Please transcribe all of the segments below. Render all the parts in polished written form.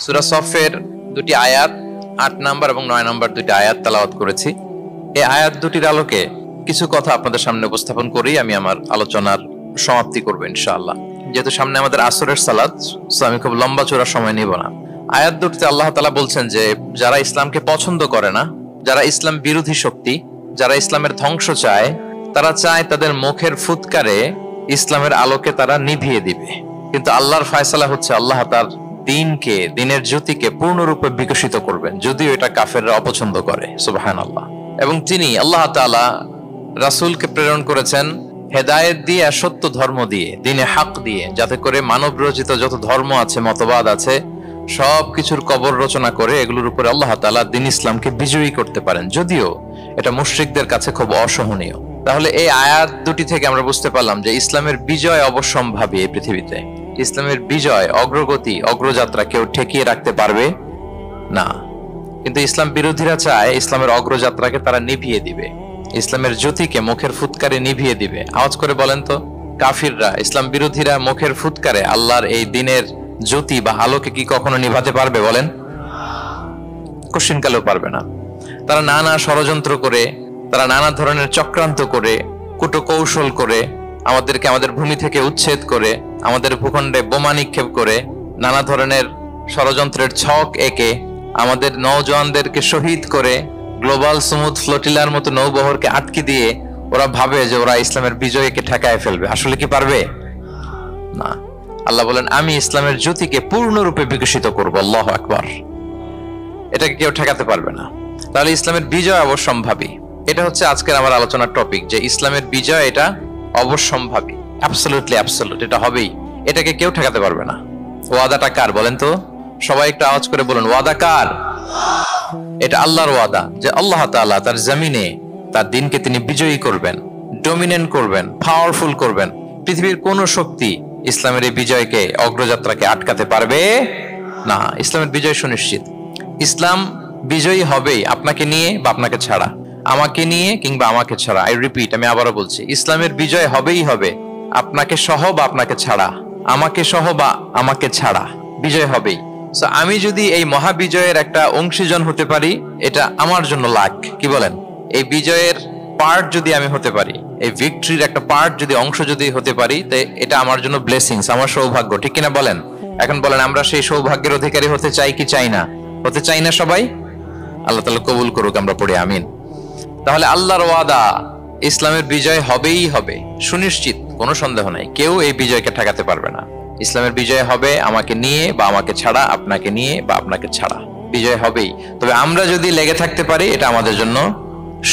সূরা সফের দুটি আয়াত ৮ নম্বর এবং ৯ নম্বর দুটি আয়াত তেলাওয়াত করেছি। এই আয়াত দুটির আলোকে কিছু কথা আপনাদের সামনে উপস্থাপন করেই আমি আমার আলোচনার সমাপ্তি করব ইনশাআল্লাহ। যেহেতু সামনে আমাদের আসরের সালাত, আমি খুব লম্বা চূড়া সময় নিব না। আয়াত দুটিতে আল্লাহ তাআলা বলছেন যে যারা ইসলামকে পছন্দ করে না, যারা ইসলাম বিরোধী শক্তি, যারা ইসলামের ধ্বংস চায়, তারা চায় তাদের মুখের ফুৎকারে ইসলামের আলোকে তারা নিভিয়ে দিবে। কিন্তু আল্লাহর ফয়সালা হচ্ছে আল্লাহ তার দ্বীনকে, দ্বীনের জ্যোতিকে পূর্ণরূপে বিকশিত করবেন, যদিও এটা কাফেররা অপছন্দ করে। সুবহানাল্লাহ। এবং তিনি আল্লাহ তাআলা রাসূলকে প্রেরণ করেছেন হেদায়েত দিয়ে আর সত্য ধর্ম দিয়ে, দ্বীনে হক দিয়ে, যাতে করে মানব রচিত যত ধর্ম আছে, মতবাদ আছে, সবকিছুর কবর রচনা করে এগুলোর উপরে আল্লাহ তাআলা দ্বীন ইসলামকে বিজয়ী করতে পারেন, যদিও এটা মুশরিকদের কাছে খুব অসহনীয়। তাহলে এই আয়াত দুটি থেকে আমরা বুঝতে পারলাম যে ইসলামের বিজয় অবশ্যম্ভাবী। এই পৃথিবীতে ইসলামের বিজয়, অগ্রগতি, অগ্রযাত্রা কেউ ঠেকিয়ে রাখতে পারবে না। কিন্তু ইসলাম বিরোধীরা চায় ইসলামের অগ্রযাত্রাকে তারা নিভিয়ে দিবে, ইসলামের জ্যোতিকে মুখের ফুৎকারে নিভিয়ে দিবে। আওয়াজ করে বলেন তো, কাফিররা, ইসলাম বিরোধীরা মুখের ফুৎকারে আল্লাহর এই দ্বীনের জ্যোতি বা আলোকে কি কখনো নিভাতে পারবে? বলেন, কোশ্চিনকালেও পারবে না। তারা নানা ষড়যন্ত্র করে, তারা নানা ধরনের চক্রান্ত করে, কূটকৌশল করে, আমাদেরকে আমাদের ভূমি থেকে উচ্ছেদ করে, আমাদের ভূখণ্ডে বোমা নিক্ষেপ করে, নানা ধরনের ষড়যন্ত্রের ছক এঁকে আমাদের নওজওয়ানদেরকে শহীদ করে, গ্লোবাল সমুদ ফ্লোটিলার মতো নৌবহরকে আটকে দিয়ে ওরা ভাবে যে ওরা ইসলামের বিজয়কে ঠেকায় ফেলবে। আসলে কি পারবে? না। আল্লাহ বলেন, আমি ইসলামের জ্যোতিকে পূর্ণরূপে বিকশিত করব। আল্লাহু আকবার। এটাকে কেউ ঠেকাতে পারবে না। তাহলে ইসলামের বিজয় অবশ্যম্ভাবী। এটা হচ্ছে আজকের আমার আলোচনার টপিক, যে ইসলামের বিজয় এটা অবশ্যম্ভাবী, অ্যাবসলিউটলি অ্যাবসলিউট, এটা হবেই, এটাকে কেউ ঠেকাতে পারবে না। ওয়াদাটা কার বলেন তো? সবাই একটু আওয়াজ করে বলুন, ওয়াদা কার? এটা আল্লাহর ওয়াদা, যে আল্লাহ তাআলা তার জমিনে তার দ্বীনকে তিনি বিজয়ী করবেন, ডমিনেন্ট করবেন, পাওয়ারফুল করবেন। পৃথিবীর কোন শক্তি ইসলামের এই বিজয়কে, অগ্রযাত্রাকে আটকাতে পারবে না। ইসলামের বিজয় সুনিশ্চিত। ইসলাম বিজয়ী হবেই, আপনাকে নিয়ে বা আপনাকে ছাড়া, আমাকে নিয়ে কিংবা আমাকে ছাড়া। আই রিপিট, আমি আবারও বলছি, ইসলামের বিজয় হবেই হবে, আপনাকে সহ বা আপনাকে ছাড়া, আমাকে সহ বা আমাকে ছাড়া, বিজয় হবেই। সো আমি যদি এই মহাবিজয়ের একটা অংশীজন হতে পারি, এটা আমার জন্য লাখ। কি বলেন? এই বিজয়ের পার্ট যদি আমি হতে পারি, এই ভিক্টরির একটা পার্ট যদি, অংশ যদি হতে পারি, তো এটা আমার জন্য ব্লেসিংস, আমার সৌভাগ্য। ঠিক কিনা বলেন? এখন বলেন, আমরা সেই সৌভাগ্যের অধিকারী হতে চাই কি চাই না? হতে চাই না সবাই? আল্লাহ তাআলা কবুল করুক, আমরা পড়ি আমিন। তাহলে আল্লাহর ওয়াদা, ইসলামের বিজয় হবেই হবে, সুনিশ্চিত, কোনো সন্দেহ নাই। কেউ এই বিজয়কে ঠেকাতে পারবে না। ইসলামের বিজয় হবে আমাকে নিয়ে বা আমাকে ছাড়া, আপনাকে নিয়ে বা আপনাকে ছাড়া, বিজয় হবেই। তবে আমরা যদি লেগে থাকতে পারি, এটা আমাদের জন্য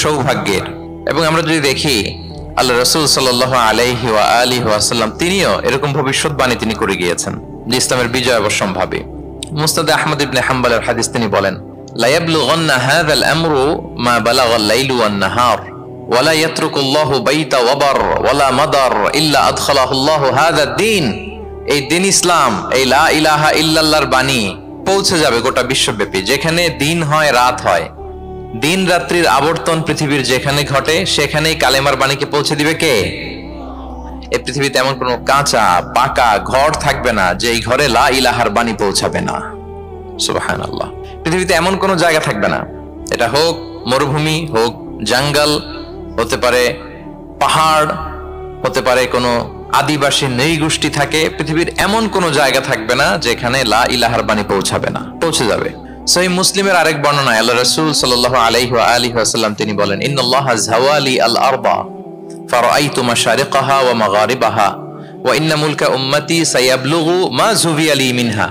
সৌভাগ্যের। এবং আমরা যদি দেখি, আল্লাহ রাসূল সাল্লাল্লাহু আলাইহি ওয়া আলিহি ওয়াসাল্লাম তিনিও এরকম ভবিষ্যৎবাণী তিনি করে গিয়েছেন যে ইসলামের বিজয় অবশ্যম্ভাবী। মুসনাদে আহমদ ইবনে হাম্বলের হাদিস তিনি বলেন, লা ইয়াবলুগান্না হাযাল আমরু মা বালাগাল লাইলু ওয়ান নাহার ওয়া লা ইয়াতরুকুল্লাহু বাইতা ওয়াবার ওয়া লা মাদার ইল্লা আদখালাহুল্লাহু হাযাদ দ্বীন। এই দ্বীন ইসলাম, এই লা ইলাহা ইল্লাল্লাহর বাণী পৌঁছে যাবে গোটা বিশ্বব্যাপী। যেখানে দিন হয়, রাত হয়, দিন রাত্রির আবর্তন পৃথিবীর যেখানে ঘটে, সেখানেই কালেমার বাণীকে পৌঁছে দিবে কে? এই পৃথিবীতে এমন কোনো কাঁচা পাকা ঘর থাকবে না যে এই ঘরে লা ইলাহার বাণী পৌঁছাবে না। সুবহানাল্লাহ। পৃথিবীতে এমন কোনো জায়গা থাকবে না, এটা হোক মরুভূমি, হোক জঙ্গল, হতে পারে পাহাড়, হতে পারে কোনো আদিবাসী নৃগোষ্ঠী থাকে, পৃথিবীর এমন কোনো জায়গা থাকবে না যেখানে লা ইলাহার বাণী পৌঁছাবে না। পৌঁছে যাবে। সহিহ মুসলিমের আরেক বর্ণনায় আল্লাহ রাসূল সাল্লাল্লাহু আলাইহি ওয়া আলিহি ওয়াসাল্লাম তিনি বলেন, ইন্নাল্লাহা যাওয়ালি আল আরবা ফারাআইতু মাশারিকাহা ওয়া মাগারিবাহা ওয়া ইন্না মুলকা উম্মতি সায়াবলুগু মা যুবিয়া লি মিনহা।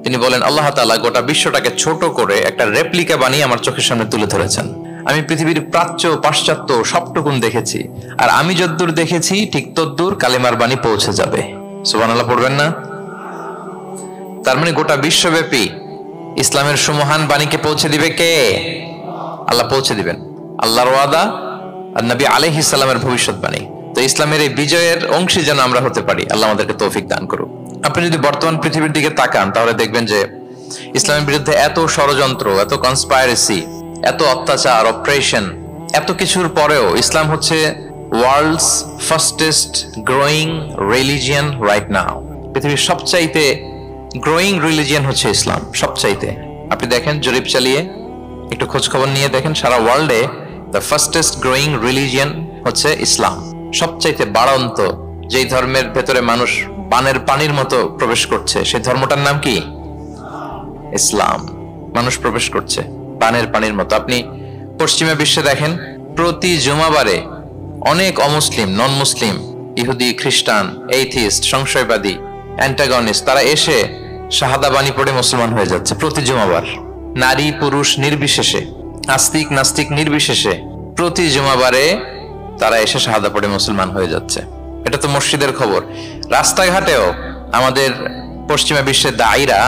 তিনি বলেন, আল্লাহ তাআলা গোটা বিশ্বটাকে ছোট করে একটা রেপ্লিকা বানিয়ে আমার চোখের সামনে তুলে ধরেছেন। আমি পৃথিবীর প্রাচ্য পাশ্চাত্য সবটুকুন দেখেছি, আর আমি যদ্দূর দেখেছি ঠিক তদ্দূর কালেমার বাণী পৌঁছে যাবে। সুবহানাল্লাহ পড়বেন না? তার মানে গোটা বিশ্বব্যাপী ইসলামের সুমহান বাণীকে পৌঁছে দিবে কে? আল্লাহ পৌঁছে দিবেন। আল্লাহর ওয়াদা আর নবী আলাইহিস সালামের ভবিষ্যৎবাণী। তো ইসলামের এই বিজয়ের অংশী যেন আমরা হতে পারি, আল্লাহ আমাদেরকে তৌফিক দান করুক। আপনি যদি বর্তমান পৃথিবীর দিকে তাকান, তাহলে দেখবেন যে ইসলামের বিরুদ্ধে এত ষড়যন্ত্র, এত কনস্পাইরেসি, এত অত্যাচার, অপারেশন, এত কিছুর পরেও ইসলাম হচ্ছে world's fastest growing religion right now. পৃথিবীর সবচাইতে গ্রোয়িং রিলিজিয়ান হচ্ছে ইসলাম সবচাইতে। আপনি দেখেন জরিপ চালিয়ে একটু খোঁজ খবর নিয়ে দেখেন, সারা ওয়ার্ল্ডে দ্য ফাস্টেস্ট গ্রোয়িং রিলিজিয়ান হচ্ছে ইসলাম। সবচাইতে বাড়ন্ত যেই ধর্মের ভেতরে মানুষ পানের পানির মতো প্রবেশ করছে, সেই ধর্মটার নাম কি? ইসলাম। মানুষ প্রবেশ করছে পানের পানির মতো। আপনি পশ্চিমা বিশ্বে দেখেন, প্রতি জুমাবারে অনেক অমুসলিম, নন মুসলিম, ইহুদি, খ্রিস্টান, এইথিস্ট, সংশয়বাদী, অ্যান্টাগনিস্ট, তারা এসে শাহাদা বাণী পড়ে মুসলমান হয়ে যাচ্ছে প্রতি জুমাবার। নারী পুরুষ নির্বিশেষে, আস্তিক নাস্তিক নির্বিশেষে প্রতি জুমাবারে তারা এসে শাহাদা পড়ে মুসলমান হয়ে যাচ্ছে। এটা তো মসজিদের খবর। রাস্তাঘাটেও আমাদের পশ্চিমা বিশ্বের দায়ীরা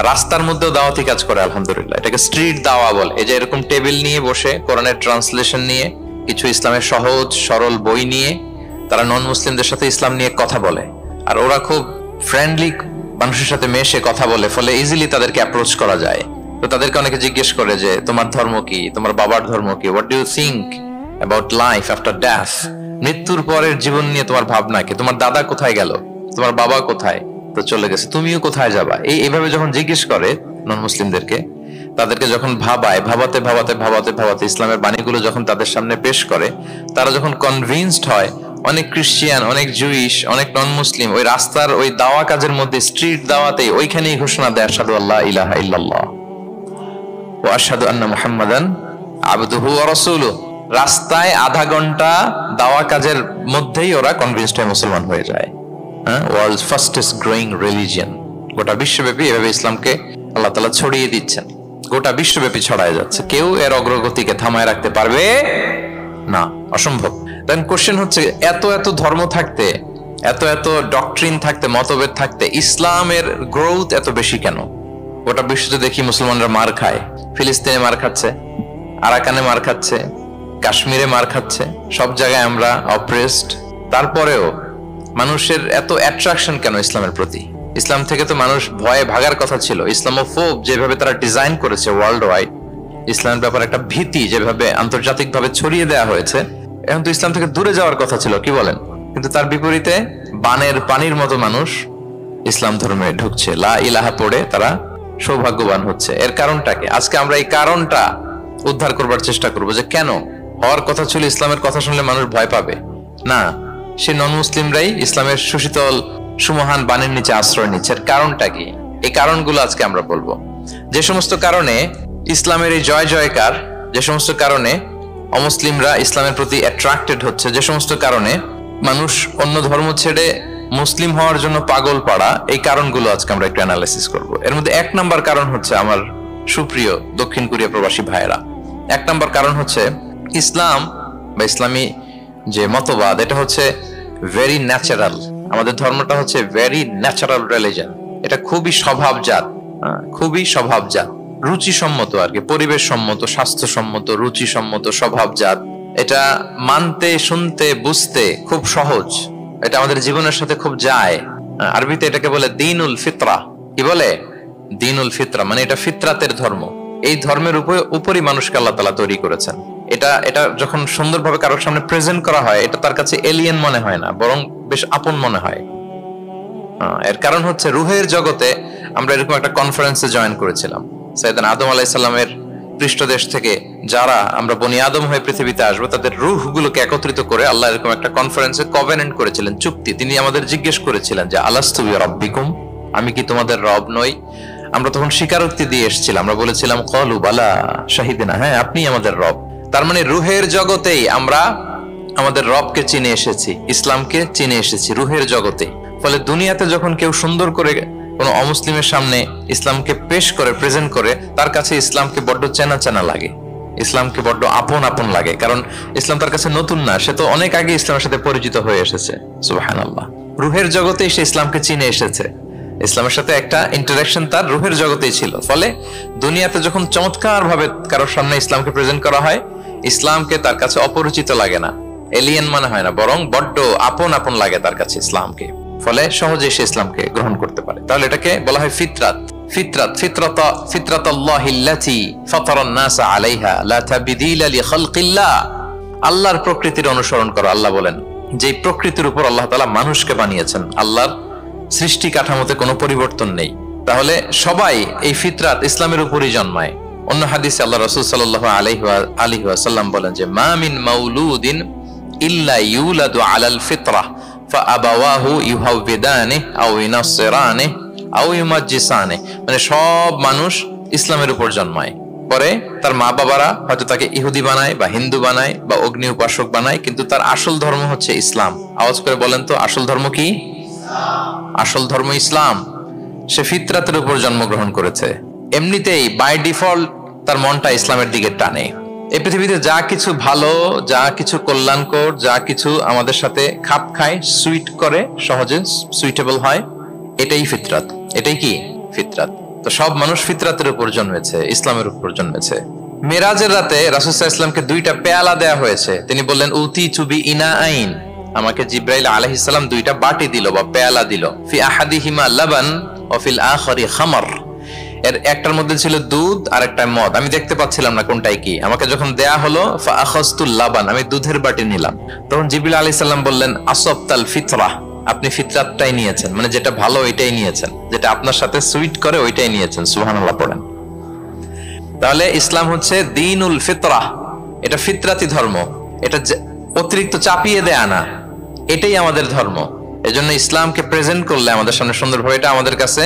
রাস্তার মধ্যেও দাওয়াতি কাজ করে, আলহামদুলিল্লাহ। এটাকে স্ট্রিট দাওয়া বলে। এই যে এরকম টেবিল নিয়ে বসে কোরআনের ট্রান্সলেশন নিয়ে, কিছু ইসলামের সহজ সরল বই নিয়ে তারা নন মুসলিমদের সাথে ইসলাম নিয়ে কথা বলে। আর ওরা খুব ফ্রেন্ডলি মানুষের সাথে মেশে কথা বলে, ফলে ইজিলি তাদেরকে অ্যাপ্রোচ করা যায়। তো তাদেরকে অনেকে জিজ্ঞেস করে যে তোমার ধর্ম কি, তোমার বাবার ধর্ম কি, what do you think about life after death, মৃত্যুর পরের জীবন নিয়ে তোমার ভাবনা কি, তোমার দাদা কোথায় গেল, তোমার বাবা কোথায়, তো চলে গেছে, তুমিও কোথায় যাবা। এইভাবে যখন জিজ্ঞেস করে নন মুসলিমদেরকে, তাদেরকে যখন ভাবায়, ভাবাতে ভাবাতে ভাবাতে ভাবাতে ইসলামের বাণীগুলো যখন তাদের সামনে পেশ করে, তারা যখন কনভিন্সড হয়, অনেক ক্রিশ্চিয়ান, অনেক জুইশ, অনেক নন মুসলিম ওই রাস্তার ওই দাওয়া কাজের মধ্যে, স্ট্রিট দাওয়াতেই ওইখানেই ঘোষণা দেয় আশহাদু আল্লা ইলাহা ইল্লাল্লাহ ওয়া আশহাদু আন্না মুহাম্মাদান আবদুহু ওয়া রাসূলুহু। রাস্তায় আধা ঘন্টা দাওয়া কাজের মধ্যেই ওরা কনভিন্সড হয়ে মুসলমান হয়ে যায়। World's fastest growing religion. গোটা বিশ্বব্যাপী এভাবে ইসলামকে আল্লাহ তাআলা ছড়িয়ে দিচ্ছেন, গোটা বিশ্বব্যাপী ছড়ায় যাচ্ছে। কেউ এর অগ্রগতিকে থামায় রাখতে পারবে না, অসম্ভব। দেন কোশ্চেন হচ্ছে, এত এত ধর্ম থাকতে, এত এত ডক্ট্রিন থাকতে, মতভেদ থাকতে ইসলামের গ্রোথ এত বেশি কেন? গোটা বিশ্বতে দেখি মুসলমানরা মার খায়। ফিলিস্তিনে মার খাচ্ছে, আরাকানে মার খাচ্ছে, কাশ্মীরে মার খাচ্ছে, সব জায়গায় আমরা অপ্রেসড। তারপরেও মানুষের এত অ্যাট্রাকশন কেন ইসলামের প্রতি? ইসলাম থেকে তো মানুষ ভয়ে ভাগার কথা ছিল। ইসলামোফোব যেভাবে তারা ডিজাইন করেছে ওয়ার্ল্ড ওয়াইড, ইসলামের ব্যাপারে একটা ভীতি যেভাবে আন্তর্জাতিকভাবে ছড়িয়ে দেওয়া হয়েছে, এখন তো ইসলাম থেকে দূরে যাওয়ার কথা ছিল, কি বলেন? কিন্তু তার বিপরীতে বানের পানির মতো মানুষ ইসলাম ধর্মে ঢুকছে, লা ইলাহা পড়ে তারা সৌভাগ্যবান হচ্ছে। এর কারণটা কি? আজকে আমরা এই কারণটা উদ্ধার করবার চেষ্টা করবো, যে কেন হওয়ার কথা ছিল ইসলামের কথা শুনলে মানুষ ভয় পাবে না, সে নন মুসলিমরাই ইসলামের সুশীতল সুমহান বাণীর নিচে আশ্রয় নিচ্ছে। এর কারণটা কি? এই কারণগুলো আজকে আমরা বলবো। যে সমস্ত কারণে ইসলামের এই জয় জয়কার, যে সমস্ত কারণে অমুসলিমরা ইসলামের প্রতি অ্যাট্রাক্টেড হচ্ছে, যে সমস্ত কারণে মানুষ অন্য ধর্ম ছেড়ে মুসলিম হওয়ার জন্য পাগল পাড়া, এই কারণগুলো আজকে আমরা একটু অ্যানালাইসিস করব। এর মধ্যে এক নাম্বার কারণ হচ্ছে, আমার সুপ্রিয় দক্ষিণ কোরিয়া প্রবাসী ভাইয়েরা, এক নাম্বার কারণ হচ্ছে ইসলাম বা ইসলামী যে মতবাদ, এটা হচ্ছে ভেরি ন্যাচারাল। আমাদের ধর্মটা হচ্ছে ভেরি ন্যাচারাল রিলিজিয়ন। এটা খুবই স্বভাবজাত, খুবই স্বভাবজাত, রুচিসম্মত আর কি, পরিবেশ সম্মত, স্বাস্থ্যসম্মত, রুচিসম্মত, স্বভাবজাত। এটা মানতে, শুনতে, বুঝতে খুব সহজ। এটা আমাদের জীবনের সাথে খুব যায়। আরবিতে এটাকে বলে দিনুল ফিতরা। কি বলে? দিনুল ফিতরা, মানে এটা ফিতরাতের ধর্ম। এই ধর্মের উপরই মানুষকে আল্লাহ তাআলা তৈরি করেছেন। এটা যখন সুন্দরভাবে কারোর সামনে প্রেজেন্ট করা হয়, এটা তার কাছে এলিয়েন মনে হয় না, বরং বেশ আপন মনে হয়। এর কারণ হচ্ছে রুহের জগতে আমরা এরকম একটা কনফারেন্সে জয়েন করেছিলাম। সাইয়েদনা আদম আলাইহিস সালামের পৃষ্ঠদেশ থেকে যারা আমরা বনি আদম হয়ে পৃথিবীতে আসবো, তাদের রূহগুলোকে একত্রিত করে আল্লাহ এরকম একটা কনফারেন্সে কভেনেন্ট করেছিলেন, চুক্তি। তিনি আমাদের জিজ্ঞেস করেছিলেন যে আলাস্তু বিরাব্বিকুম, আমি কি তোমাদের রব নই? আমরা তখন স্বীকারোক্তি দিয়ে এসেছিলাম, আমরা বলেছিলাম ক্বালু বালা শাহিদিনা, হ্যাঁ আপনি আমাদের রব। তার মানে রুহের জগতেই আমরা আমাদের রবকে চিনে এসেছি, ইসলামকে চিনে এসেছি রুহের জগতে। ফলে দুনিয়াতে যখন কেউ সুন্দর করে কোন অমুসলিমের সামনে ইসলামকে পেশ করে, প্রেজেন্ট করে, তার কাছে ইসলামকে বড্ড চেনা চেনা লাগে, ইসলামকে বড্ড আপন আপন লাগে। কারণ ইসলাম তার কাছে নতুন না, সে তো অনেক আগে ইসলামের সাথে পরিচিত হয়ে এসেছে। সুবহানাল্লাহ। রুহের জগতেই সে ইসলামকে চিনে এসেছে, ইসলামের সাথে একটা ইন্টারাকশন তার রুহের জগতেই ছিল। ফলে দুনিয়াতে যখন চমৎকার ভাবে কারোর সামনে ইসলামকে প্রেজেন্ট করা হয়, ইসলামকে তার কাছে অপরিচিত লাগে না, এলিয়েন মনে হয় না, বরং বড্ড আপন আপন লাগে তার কাছে ইসলামকে। ফলে সহজে সে ইসলামকে গ্রহণ করতে পারে। তাহলে এটাকে বলা হয় ফিতরাত। ফিতরাতাল্লাহিল্লাতী ফাতারান নাস আলাইহা লা তাবদীলা লিখালকিল্লাহ। আল্লাহর প্রকৃতির অনুসরণ করো। আল্লাহ বলেন যে প্রকৃতির উপর আল্লাহ তাআলা মানুষকে বানিয়েছেন, আল্লাহর সৃষ্টি কাঠামোতে কোনো পরিবর্তন নেই। তাহলে সবাই এই ফিতরাত ইসলামের উপরই জন্মায়। অন্য হাদিসে আল্লাহ রাসূল সাল্লাল্লাহু আলাইহি ওয়াসাল্লাম বলেন যে মা মিন মাউলুদিন ইল্লা ইউলাদু আলাল ফিতরাহ ফাআবাওয়াহু ইউহাউবিদানিহি আও ইউনাসসিরানিহি আও ইউমাজ্জিসানিহি, মানে সব মানুষ ইসলামের উপর জন্মায়, পরে তার মা বাবারা হয়তো তাকে ইহুদি বানায় বা হিন্দু বানায় বা অগ্নি উপাসক বানায়, কিন্তু তার আসল ধর্ম হচ্ছে ইসলাম। আওয়াজ করে বলেন তো আসল ধর্ম কি? আসল ধর্ম ইসলাম। সে ফিতরাতের উপর জন্মগ্রহণ করেছে, এমনিতেই বাই ডিফল্ট তার মনটা ইসলামের দিকে টানে। এই পৃথিবীতে যা কিছু ভালো, যা কিছু কল্যাণকর, যা কিছু আমাদের সাথে খাপ খায়, সুইট করে, সহজে সুইটেবল হয়, এটাই ফিতরাত। এটাই কি? ফিতরাত। তো সব মানুষ ফিতরাতের উপর জন্মেছে, ইসলামের উপর জন্মেছে। মেরাজের রাতে রাসূল সাল্লাল্লাহু আলাইহি ওয়াসাল্লামকে দুইটা পেয়ালা দেয়া হয়েছে। তিনি বললেন উতি চুবি ইনা আইন, আমাকে জিব্রাইল আলাইহিস সালাম দুইটা বাটি দিল বা পেয়ালা দিল। ফি আহাদিহিমা লাবান ওয়া ফিল আখারি খামর, এর একটার মধ্যে ছিল দুধ আর একটা মদ। আমি দেখতে পাচ্ছিলাম না কোনটাই কি। আমাকে যখন দেয়া হলো ফা আখাযতুল লাবান, আমি দুধের বাটি নিলাম। তখন জিবরিল আলাইহিস সালাম বললেন আসবতাল ফিতরাহ, আপনি ফিতরাতটাই নিয়েছেন, মানে যেটা ভালো ওইটাই নিয়েছেন, যেটা আপনার সাথে সুইট করে ওইটাই নিয়েছেন। সুবহানাল্লাহ পড়েন। তাহলে ইসলাম হচ্ছে দ্বীনুল ফিতরাহ, এটা ফিতরাতি ধর্ম, এটা অতিরিক্ত চাপিয়ে দেয়া না, এটাই আমাদের ধর্ম। এজন্য ইসলামকে প্রেজেন্ট করলে আমাদের সামনে সুন্দরভাবে, এটা আমাদের কাছে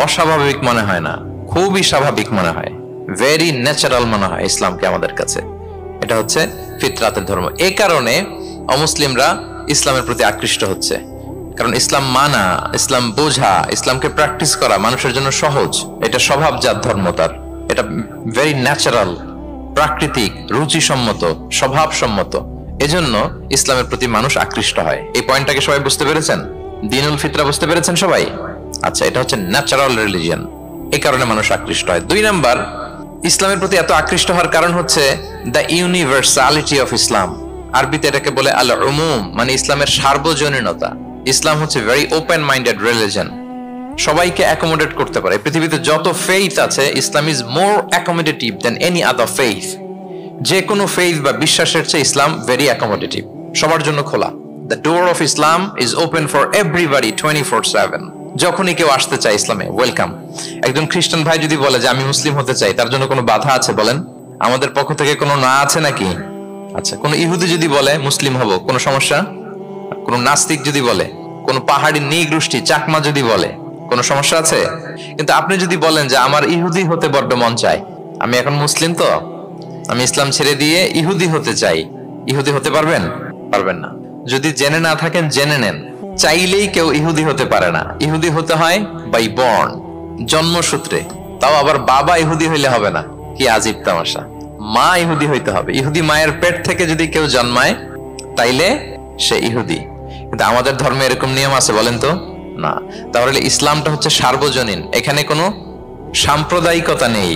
অস্বাভাবিক মনে হয় না, খুবই স্বাভাবিক মনে হয়, ভেরি ন্যাচারাল মনে হয় ইসলামকে আমাদের কাছে। এটা হচ্ছে ফিতরাতের ধর্ম। এই কারণে অমুসলিমরা ইসলামের প্রতি আকৃষ্ট হচ্ছে, কারণ ইসলাম মানা, ইসলাম বোঝা, ইসলামকে প্র্যাকটিস করা মানুষের জন্য সহজ। এটা স্বভাবজাত ধর্ম, তার এটা ভেরি ন্যাচারাল, প্রাকৃতিক, রুচিসম্মত, স্বভাবসম্মত। এজন্য ইসলামের প্রতি মানুষ আকৃষ্ট হয়। এই পয়েন্টটাকে সবাই বুঝতে পেরেছেন? দ্বীনুল ফিতরা বুঝতে পেরেছেন সবাই? আচ্ছা, এটা হচ্ছে ন্যাচারাল রিলিজিয়ন, এই কারণে মানুষ আকৃষ্ট হয়। 2 নাম্বার, ইসলামের প্রতি এত আকৃষ্ট হওয়ার কারণ হচ্ছে দ্য ইউনিভার্সালিটি অফ ইসলাম। আরবিতে এটাকে বলে আল উমুম, মানে ইসলামের সার্বজনীনতা। ইসলাম হচ্ছে ভেরি ওপেন মাইন্ডেড রিলিজিয়ন, সবাইকে অ্যাকোমোডেট করতে পারে। পৃথিবীতে যত ফেইথ আছে, Islam is more accommodative than any other faith. যে কোনো ফেইথ বা বিশ্বাসের চেয়ে ইসলাম ভেরি অ্যাকোমোডেটিভ, সবার জন্য খোলা। The door of Islam is open for everybody 24/7। যখনই কেউ আসতে চায় ইসলামে, ওয়েলকাম। একজন খ্রিস্টান ভাই যদি বলে যে আমি মুসলিম হতে চাই, তার জন্য কোনো বাধা আছে বলেন? আমাদের পক্ষ থেকে কোনো না আছে নাকি? আচ্ছা, কোন ইহুদি যদি বলে মুসলিম হব, কোনো সমস্যা? কোন নাস্তিক যদি বলে, কোন পাহাড়ি নৃগোষ্ঠী চাকমা যদি বলে, কোনো সমস্যা আছে? কিন্তু আপনি যদি বলেন যে আমার ইহুদি হতে বড্ড মন চায়, আমি এখন মুসলিম তো আমি ইসলাম ছেড়ে দিয়ে ইহুদি হতে চাই, ইহুদি হতে পারবেন? পারবেন না। যদি জেনে না থাকেন জেনে নেন, চাইলেই কেউ ইহুদি হতে পারে না। ইহুদি হতে হয় বাই বর্ন, জন্মসূত্রে। তাও আবার বাবা ইহুদি হইলে হবে না, কি আজীব তামাশা। মা ইহুদি হইতে হবে। ইহুদি মায়ের পেট থেকে যদি কেউ জন্মায় তাইলে সে ইহুদি। কিন্তু আমাদের ধর্মে এরকম নিয়ম আছে বলেন তো? না। তাহলে ইসলামটা হচ্ছে সার্বজনীন, এখানে কোনো সাম্প্রদায়িকতা নেই,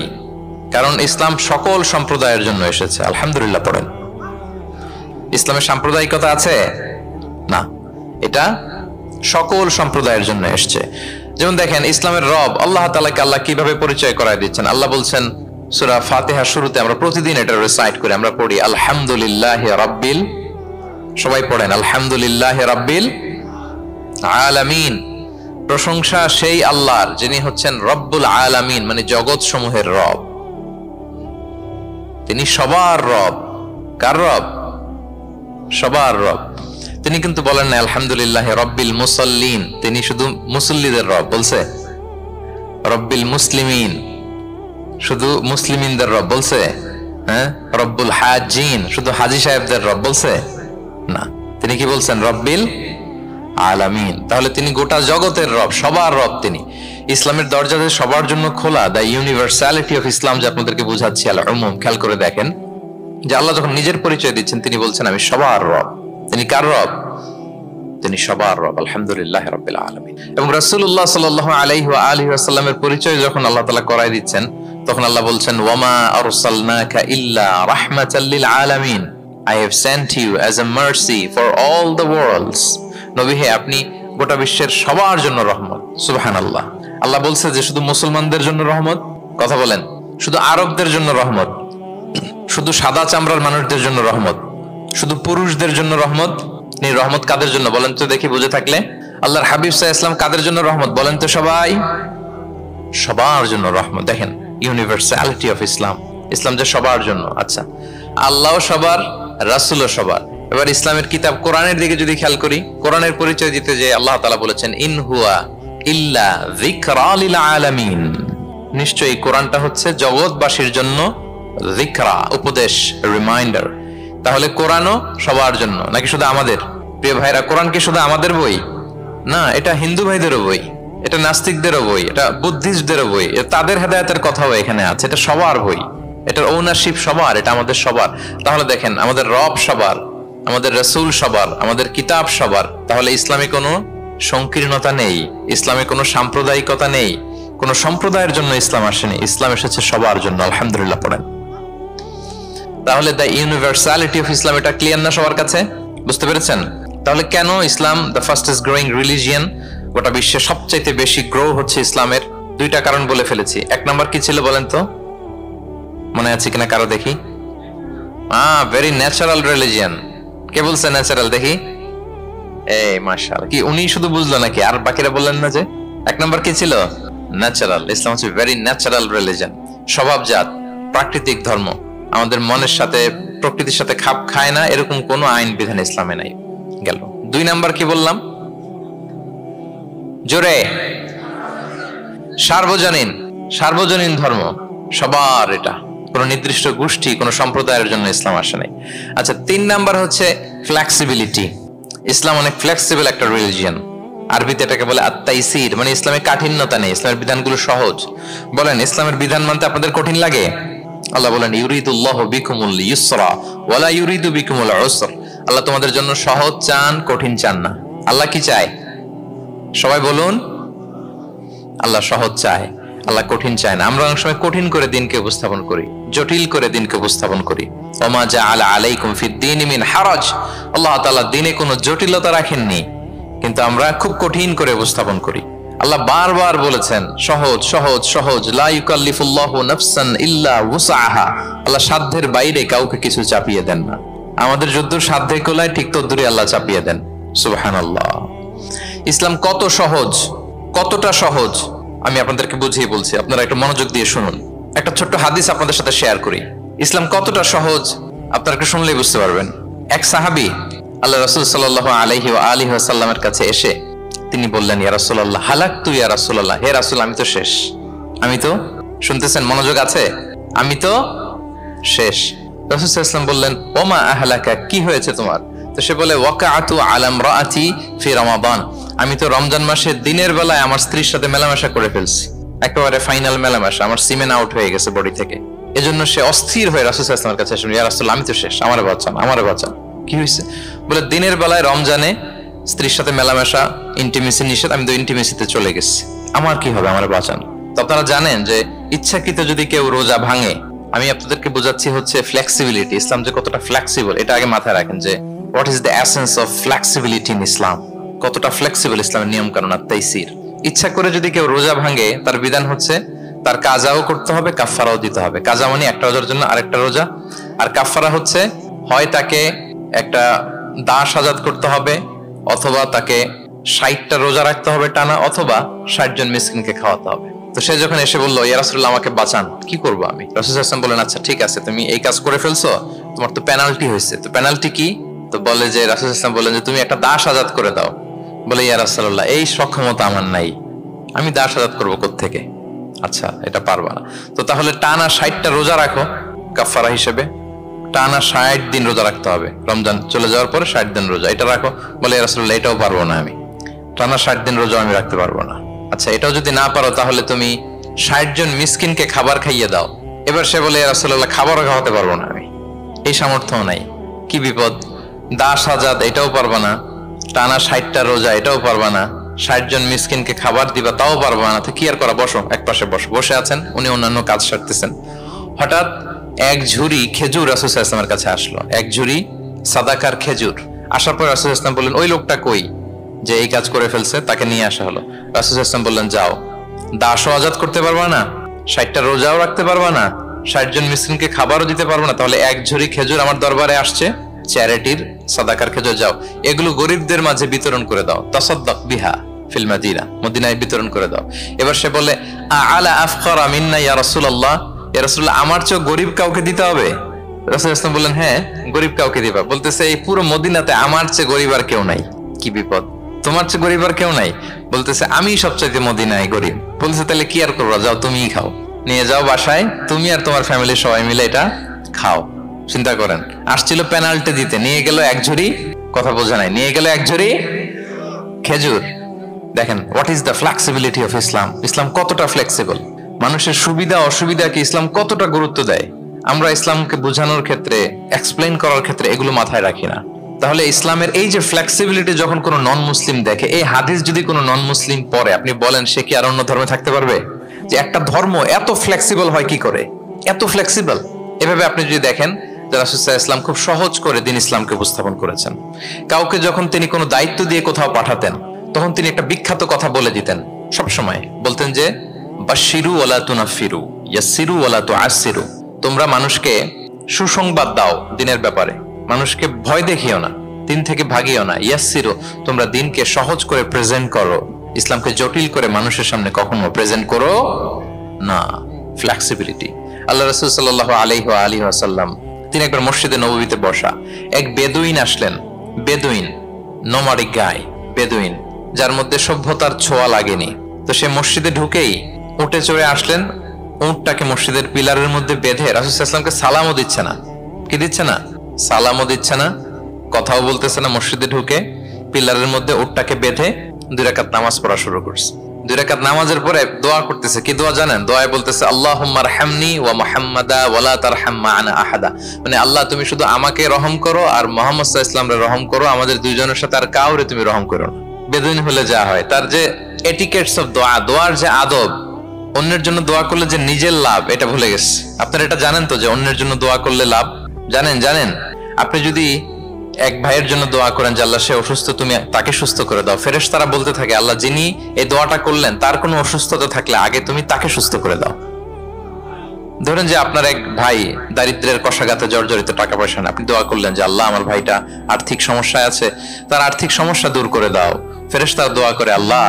কারণ ইসলাম সকল সম্প্রদায়ের জন্য এসেছে। আলহামদুলিল্লাহ পড়েন। ইসলামের সাম্প্রদায়িকতা আছে? না, এটা সকল সম্প্রদায়ের জন্য এসেছে। যেমন দেখেন, ইসলামের রব আল্লাহ তাআলাকে আল্লাহ কিভাবে পরিচয় করায় দিচ্ছেন। আল্লাহ বলছেন সূরা ফাতিহার শুরুতে, আমরা প্রতিদিন এটা রিসাইট করি, আমরা পড়ি আলহামদুলিল্লাহি রাব্বিল, সবাই পড়েন আলহামদুলিল্লাহি রাব্বিল আলামিন। প্রশংসা সেই আল্লাহর যিনি হচ্ছেন রব্বুল আলামিন, মানে জগৎ সমূহের রব। তিনি সবার রব। কার রব? সবার রব। তিনি কিন্তু বলেন না আলহামদুলিল্লাহ রব্বিল মুসাল্লিন, তিনি শুধু মুসল্লিদের রব বলছে। রব্বিল মুসলিমিন, শুধু মুসলিমিনদের রব বলছে। হ্যাঁ, রব্বুল হাজিন, শুধু হাজি সাহেবদের রব বলছে না। তিনি কি বলছেন? রব্বিল আলামিন। তাহলে তিনি গোটা জগতের রব, সবার রব তিনি। ইসলামের দরজা সবার জন্য খোলা। দ্য ইউনিভার্সালিটি অফ ইসলাম যে আপনাদেরকে বুঝাচ্ছি, আল উমুম, খেয়াল করে দেখেন যে আল্লাহ যখন নিজের পরিচয় দিচ্ছেন তিনি বলছেন আমি সবার রব। তিনি কার রব? তিনি সবার রব। আলহামদুলিল্লাহ রাব্বিল আলামিন। এবং রাসূলুল্লাহ সাল্লাল্লাহু আলাইহি ওয়া আলিহি ওয়াসাল্লামের পরিচয় যখন আল্লাহ তাআলা করায় দিচ্ছেন, তখন আল্লাহ বলছেন ওয়ামা আরসালনাকা ইল্লা রাহমাতাল লিল আলামিন, I have sent you as a mercy for all the worlds. নবী হে, আপনি গোটা বিশ্বের সবার জন্য রহমত। সুবহানাল্লাহ। আল্লাহ বলছে যে শুধু মুসলমানদের জন্য রহমত? কথা বলেন। শুধু আরবদের জন্য রহমত? শুধু সাদা চামড়ার মানুষদের জন্য রহমত? শুধু পুরুষদের জন্য রহমত? এই রহমত কাদের জন্য বলেন তো দেখি, বুঝে থাকলে। আল্লাহর হাবিব সাল্লাল্লাহু আলাইহি ওয়াসাল্লাম কাদের জন্য রহমত বলেন তো সবাই? সবার জন্য রহমত। দেখেন ইউনিভার্সালিটি অফ ইসলাম, ইসলাম যে সবার জন্য। আচ্ছা, আল্লাহ সবার, রাসূলও সবার। এবার ইসলামের কিতাব কোরআনের দিকে যদি খেয়াল করি, কোরআনের পরিচয় দিতে যে আল্লাহ তাআলা বলেছেন ইন হুয়া ইল্লা যিকরা লিল আলামিন, নিশ্চয়ই কোরআনটা হচ্ছে জগৎবাসীর জন্য যিকরা, উপদেশ, রিমাইন্ডার। তাহলে কোরআনও সবার জন্য নাকি শুধু আমাদের? প্রিয় ভাইরা, কোরআন কি শুধু আমাদের বই? না, এটা হিন্দু ভাইদেরও বই, এটা নাস্তিকদেরও বই, এটা বুদ্ধিস্টদেরও বই, তাদের হেদায়েতের কথাও এখানে আছে। এটা সবার বই, এটার ওনারশিপ সবার, এটা আমাদের সবার। তাহলে দেখেন, আমাদের রব সবার, আমাদের রাসূল সবার, আমাদের কিতাব সবার। তাহলে ইসলামে কোনো সংকীর্ণতা নেই, ইসলামে কোনো সাম্প্রদায়িকতা নেই, কোনো সম্প্রদায়ের জন্য ইসলাম আসেনি, ইসলাম এসেছে সবার জন্য। আলহামদুলিল্লাহ পড়েন। তাহলে দ্য ইউনিভার্সালিটি অফ ইসলাম, এটা ক্লিয়ার না সবার কাছে? বুঝতে পেরেছেন? তাহলে কেন ইসলাম দ্য ফাস্টেস্ট গ্রোয়িং রিলিজিয়ন, গোটা বিশ্বে সবচাইতে বেশি গ্রো হচ্ছে ইসলামের? দুইটা কারণ বলে ফেলেছি। এক নাম্বার কি ছিল বলেন তো, মনে আছে কিনা কারো? দেখি, ভেরি ন্যাচারাল রিলিজিয়ন। কে বলছে ন্যাচারাল? দেখি, এই মাশাআল্লাহ। কি উনি শুধু বুঝলো নাকি, আর বাকিরা বললেন না? যে এক নাম্বার কি ছিল? ন্যাচারাল। ইসলাম হচ্ছে ভেরি ন্যাচারাল রিলিজিয়ন, স্বভাবজাত, প্রাকৃতিক ধর্ম। আমাদের মনের সাথে, প্রকৃতির সাথে খাপ খায় না, এরকম কোনো আইন বিধান ইসলামে নাই। গেল। দুই নাম্বার কি বললাম? জোরে, সার্বজনীন, সার্বজনীন ধর্ম, সবার। এটা কোন নির্দিষ্ট গোষ্ঠী, কোন সম্প্রদায়ের জন্য ইসলাম আসে নাই। আচ্ছা, তিন নাম্বার হচ্ছে ফ্লেক্সিবিলিটি। ইসলাম অনেক ফ্লেক্সিবল একটা রিলিজিয়ন। আরবিতে এটাকে বলে আত-তাইসির, মানে ইসলামে কাঠিন্যতা নেই, ইসলামের বিধানগুলো সহজ। বলেন, ইসলামের বিধান মানতে আপনাদের কঠিন লাগে? আল্লাহ বলেন ইউরিদুল্লাহু বিকুমুল ইউসরা ওয়ালা ইউরিদু বিকুমুল উসর। আল্লাহ তোমাদের জন্য সহজ চান, কঠিন চান না। আল্লাহ কি চায়? সবাই বলুন। আল্লাহ সহজ চায়, আল্লাহ কঠিন চায় না। আমরা অনেক সময় কঠিন করে দিনকে উপস্থাপন করি, জটিল করে দিনকে উপস্থাপন করি। ওমা জাআলা আলাইকুম ফিদ-দীনি মিন হারাজ। আল্লাহ তাআলা দিনে কোনো জটিলতা রাখেননি, কিন্তু আমরা খুব কঠিন করে উপস্থাপন করি। আল্লাহ বারবার বলেছেন সহজ সহজ সহজ, লা ইউকাল্লিফুল্লাহু নাফসান ইল্লা উসআহা। আল্লাহ সাধ্যের বাইরে কাউকে কিছু চাপিয়ে দেন না। আমাদের যদ্দূর সাধ্যে কোলায় ঠিক তদ্দূরই আল্লাহ চাপিয়ে দেন। সুবহানাল্লাহ। ইসলাম কত সহজ, কতটা সহজ আমি আপনাদেরকে বুঝিয়ে বলছি, আপনারা একটু মনোযোগ দিয়ে শুনুন। একটা ছোট্ট হাদিস আপনাদের সাথে শেয়ার করি। ইসলাম কতটা সহজ আপনারা একটু শুনলেই বুঝতে পারবেন। এক সাহাবী আল্লাহ রাসূল সাল্লাল্লাহু আলাইহি ওয়া আলিহি ওয়াসাল্লামের কাছে এসে তিনি বললেন, ইয়া রাসূলুল্লাহ, হালাকতু ইয়া রাসূলুল্লাহ, হে রাসূল আমি তো শেষ। আমি তো, শুনতেছেন, মনোযোগ আছে? আমি তো শেষ। রাসূল সাল্লাল্লাহু আলাইহি ওয়াসাল্লাম বললেন, ওমা আহলাকা, কি হয়েছে তোমার? তো সে বলে, ওয়াকাআতু আলা ইমরাআতি ফি রমাদান, আমি তো রমজান মাসে দিনের বেলায় আমার স্ত্রীর সাথে মেলামেশা করে ফেলছি, একেবারে ফাইনাল মেলামেশা, আমার সিমেন আউট হয়ে গেছে বডি থেকে। এজন্য সে অস্থির হয়ে রাসূল সাল্লাল্লাহু আলাইহি ওয়াসাল্লামের কাছে এসে, ইয়া রাসূল আমি তো শেষ, আমারে বাঁচান, আমারে বাঁচান। কি হয়েছে? বলে, দিনের বেলায় রমজানে স্ত্রীর সাথে মেলামেশা, ইন্টিমেসি নিষেধ, আমি তো ইন্টিমেসিতে চলে গেছি, আমার কি হবে, আমারে বাঁচান। তো আপনারা জানেন যে ইচ্ছাকৃত যদি কেউ রোজা ভাঙে, আমি আপনাদেরকে বোঝাচ্ছি হচ্ছে ফ্লেক্সিবিলিটি। ইসলাম যে কতটা ফ্লেক্সিবল এটা আগে মাথায় রাখেন, যে what is the essence of flexibility in Islam. কতটা ফ্লেক্সিবল ইসলামের নিয়ম কানুন আর তাইসির। ইচ্ছা করে যদি কেউ রোজা ভাঙে, তার বিধান হচ্ছে তার কাজাও করতে হবে, কাফফারাও দিতে হবে। কাজা মানে একটা রোজার জন্য আরেকটা রোজা, আর কাফফারা হচ্ছে হয় তাকে একটা দাস আজাদ করতে হবে, অথবা তাকে 60টা রোজা রাখতে হবে টানা, অথবা 60 জন মিসকিনকে খাওয়াতে হবে। তো সে যখন এসে বললো, ইয়া রাসূলুল্লাহ আমাকে বাঁচান, কি করবো আমি? রাসূল সাল্লাল্লাহু আলাইহি ওয়াসাল্লাম বলেন, আচ্ছা ঠিক আছে, তুমি এই কাজ করে ফেলছো, তোমার তো পেনাল্টি হয়েছে। তো পেনাল্টি কি? তো বলে যে, রাসূল সাল্লাল্লাহু আলাইহি ওয়াসাল্লাম বলেন যে তুমি একটা দাস আজাদ করে দাও। বলে, ইয়া রাসূলুল্লাহ এই সক্ষমতা আমার নাই, আমি দাস আজাদ করবো কোত্থেকে? আচ্ছা, এটা পারবা না। তো তাহলে টানা 60টা রোজা রাখো কাফারা হিসেবে, টানা 60 দিন রোজা রাখতে হবে। রমজান চলে যাওয়ার পরে 60 দিন রোজা, এটা রাখো। বলে, ইয়া রাসূলুল্লাহ এটাও পারবো না, আমি টানা 60 দিন রোজা আমি রাখতে পারবো না। আচ্ছা, এটাও যদি না পারো, তাহলে তুমি 60 জন মিসকিনকে খাবার খাইয়ে দাও। এবার সে বলে, ইয়া রাসূলুল্লাহ খাবারও খাওয়াতে পারবো না আমি, এই সামর্থ্য নাই। কি বিপদ! দাস আজাদ এটাও পারবা না, টানা 60টা রোজা এটাও পারবা না, 60 জন মিসকিনকে খাবার দিবা তাও পারবা না। তো কি আর করা, বসো, এক পাশে বসো। বসে আছেন, উনি অন্যান্য কাজ সারতেছেন। হঠাৎ এক ঝুড়ি খেজুর রাসূল সাল্লাল্লাহু আলাইহি ওয়াসাল্লামের কাছে আসলো, এক ঝুড়ি সাদাকার খেজুর। আসার পর রাসূল সাল্লাল্লাহু আলাইহি ওয়াসাল্লাম বললেন, ওই লোকটা কই যে এই কাজ করে ফেলছে? তাকে নিয়ে আসা হলো। রাসূল সাল্লাল্লাহু আলাইহি ওয়াসাল্লাম বললেন, যাও, দাসও আজাদ করতে পারবা না, 60টা রোজাও রাখতে পারবা না, 60 জন মিসকিনকে খাবারও দিতে পারবা না, তাহলে এক ঝুড়ি খেজুর আমার দরবারে আসছে, চ্যারিটির সাদাকার খেজুর, যাও এগুলো গরিবদের মাঝে বিতরণ করে দাও, তাসাদ্দাক বিহা, ফিল মাদিনা, মদিনায় বিতরণ করে দাও। এবার সে বলে আলা আফকারা মিন্না ইয়া রাসূলুল্লাহ, ইয়া রাসূলুল্লাহ আমার চেয়ে গরিব কাউকে দিতে হবে? রাসূল ইসলাম বললেন হ্যাঁ গরিব কাউকে দিবা। বলতেছে এই পুরো মদিনাতে আমার চেয়ে গরিব আর কেউ নাই। কি বিপদ, তোমার চেয়ে গরিব আর কেউ নাই? বলতেছে আমি সবচাইতে মদিনায় গরিব। বলতেছে তাহলে কি আর করবা, যাও তুমিই খাও, নিয়ে যাও বাসায়, তুমি আর তোমার ফ্যামিলির সবাই মিলে এটা খাও। চিন্তা করেন, আসছিল পেনাল্টি দিতে, নিয়ে গেল এক ঝুড়ি, কথা বোঝা নাই, নিয়ে গেল এক ঝুড়ি খেজুর। দেখেন what is the flexibility of Islam. ইসলাম কতটা ফ্লেক্সিবল, মানুষের সুবিধা অসুবিধাকে ইসলাম কতটা গুরুত্ব দেয়। আমরা ইসলামকে বোঝানোর ক্ষেত্রে, এক্সপ্লেইন করার ক্ষেত্রে এগুলো মাথায় রাখি না। তাহলে ইসলামের এই যে ফ্লেক্সিবিলিটি যখন কোনো নন মুসলিম দেখে, এই হাদিস যদি কোনো নন মুসলিম পড়ে, আপনি বলেন সে কি আর অন্য ধর্মে থাকতে পারবে? যে একটা ধর্ম এত ফ্লেক্সিবল হয় কি করে, এত ফ্লেক্সিবল। এভাবে আপনি যদি দেখেন যে রাসূল সাল্লাল্লাহু আলাইহি ওয়াসাল্লাম খুব সহজ করে দ্বীন ইসলামকে উপস্থাপন করেছেন। কাউকে যখন তিনি কোনো দায়িত্ব দিয়ে কোথাও পাঠাতেন, তখন তিনি একটা বিখ্যাত কথা বলে দিতেন। সবসময় বলতেন যে বাশশিরু ওয়ালা তুনাফিরু, ইয়াসসিরু ওয়ালা তুআসসিরু। তোমরা মানুষকে সুসংবাদ দাও দ্বীনের ব্যাপারে, মানুষকে ভয় দেখিও না, দিন থেকে ভাগিও না। ইয়াসসিরু, তোমরা দিনকে সহজ করে প্রেজেন্ট করো, ইসলামকে জটিল করে মানুষের সামনে কখনো প্রেজেন্ট করো না। ফ্লেক্সিবিলিটি। আল্লাহ রাসূল সাল্লাল্লাহু আলাইহি ওয়া আলিহি ওয়াসাল্লাম তিনি একবার মসজিদে নববীতে বসা, এক বেদুইন আসলেন। বেদুইন, নোমাডিক গায়, বেদুইন যার মধ্যে সভ্যতার ছোঁয়া লাগেনি। তো সে মসজিদে ঢুকেই উঠে চড়ে আসলেন, উটটাকে মসজিদের পিলারের মধ্যে বেঁধে রাসূল সাল্লাল্লাহু আলাইহি ওয়াসাল্লামকে সালামও দিচ্ছে না। কি দিচ্ছে না? সালামও দিচ্ছে না, কথাও বলতেছে না। মসজিদে ঢুকে পিলারের মধ্যে উটটাকে বেঁধে 2 রাকাত নামাজ পড়া শুরু করছে। 2 রাকাত নামাজের পরে দোয়া করতেছে। কি দোয়া জানেন? দোয়ায় বলতেছে আল্লাহুম্মা আরহামনি ওয়া মুহাম্মাদা ওয়া লা তারহাম মা'আনা আহাদা। মানে আল্লাহ তুমি শুধু আমাকে রহম করো আর মুহাম্মদ সাল্লাল্লাহু আলাইহি ওয়াসাল্লামকে রহম করো, আমাদের দুইজনের সাথে আর কাউরে তুমি রহম করো না। বেদুইন হলে যা হয়, তার যে এটিকেটস অফ দোয়া, দোয়ার যে আদব, অন্যের জন্য দোয়া করলে যে নিজের লাভ এটা ভুলে গেছে। আপনারা এটা জানেন তো যে অন্যের জন্য দোয়া করলে লাভ? জানেন? আপনি যদি এক ভাইয়ের জন্য দোয়া করেন যে আল্লাহ সে অসুস্থ, তুমি তাকে সুস্থ করে দাও, ফেরেশতারা বলতে থাকে আল্লাহ যিনি এই দোয়াটা করলেন তার কোনো অসুস্থতা থাকলে আগে তুমি তাকে সুস্থ করে দাও। ধরেন যে আপনার এক ভাই দারিদ্রের কষাঘাতে জর্জরিত, টাকা পয়সা না, আপনি দোয়া করলেন যে আল্লাহ আমার ভাইটা আর্থিক সমস্যায় আছে, তার আর্থিক সমস্যা দূর করে দাও। ফেরেশতারা দোয়া করে আল্লাহ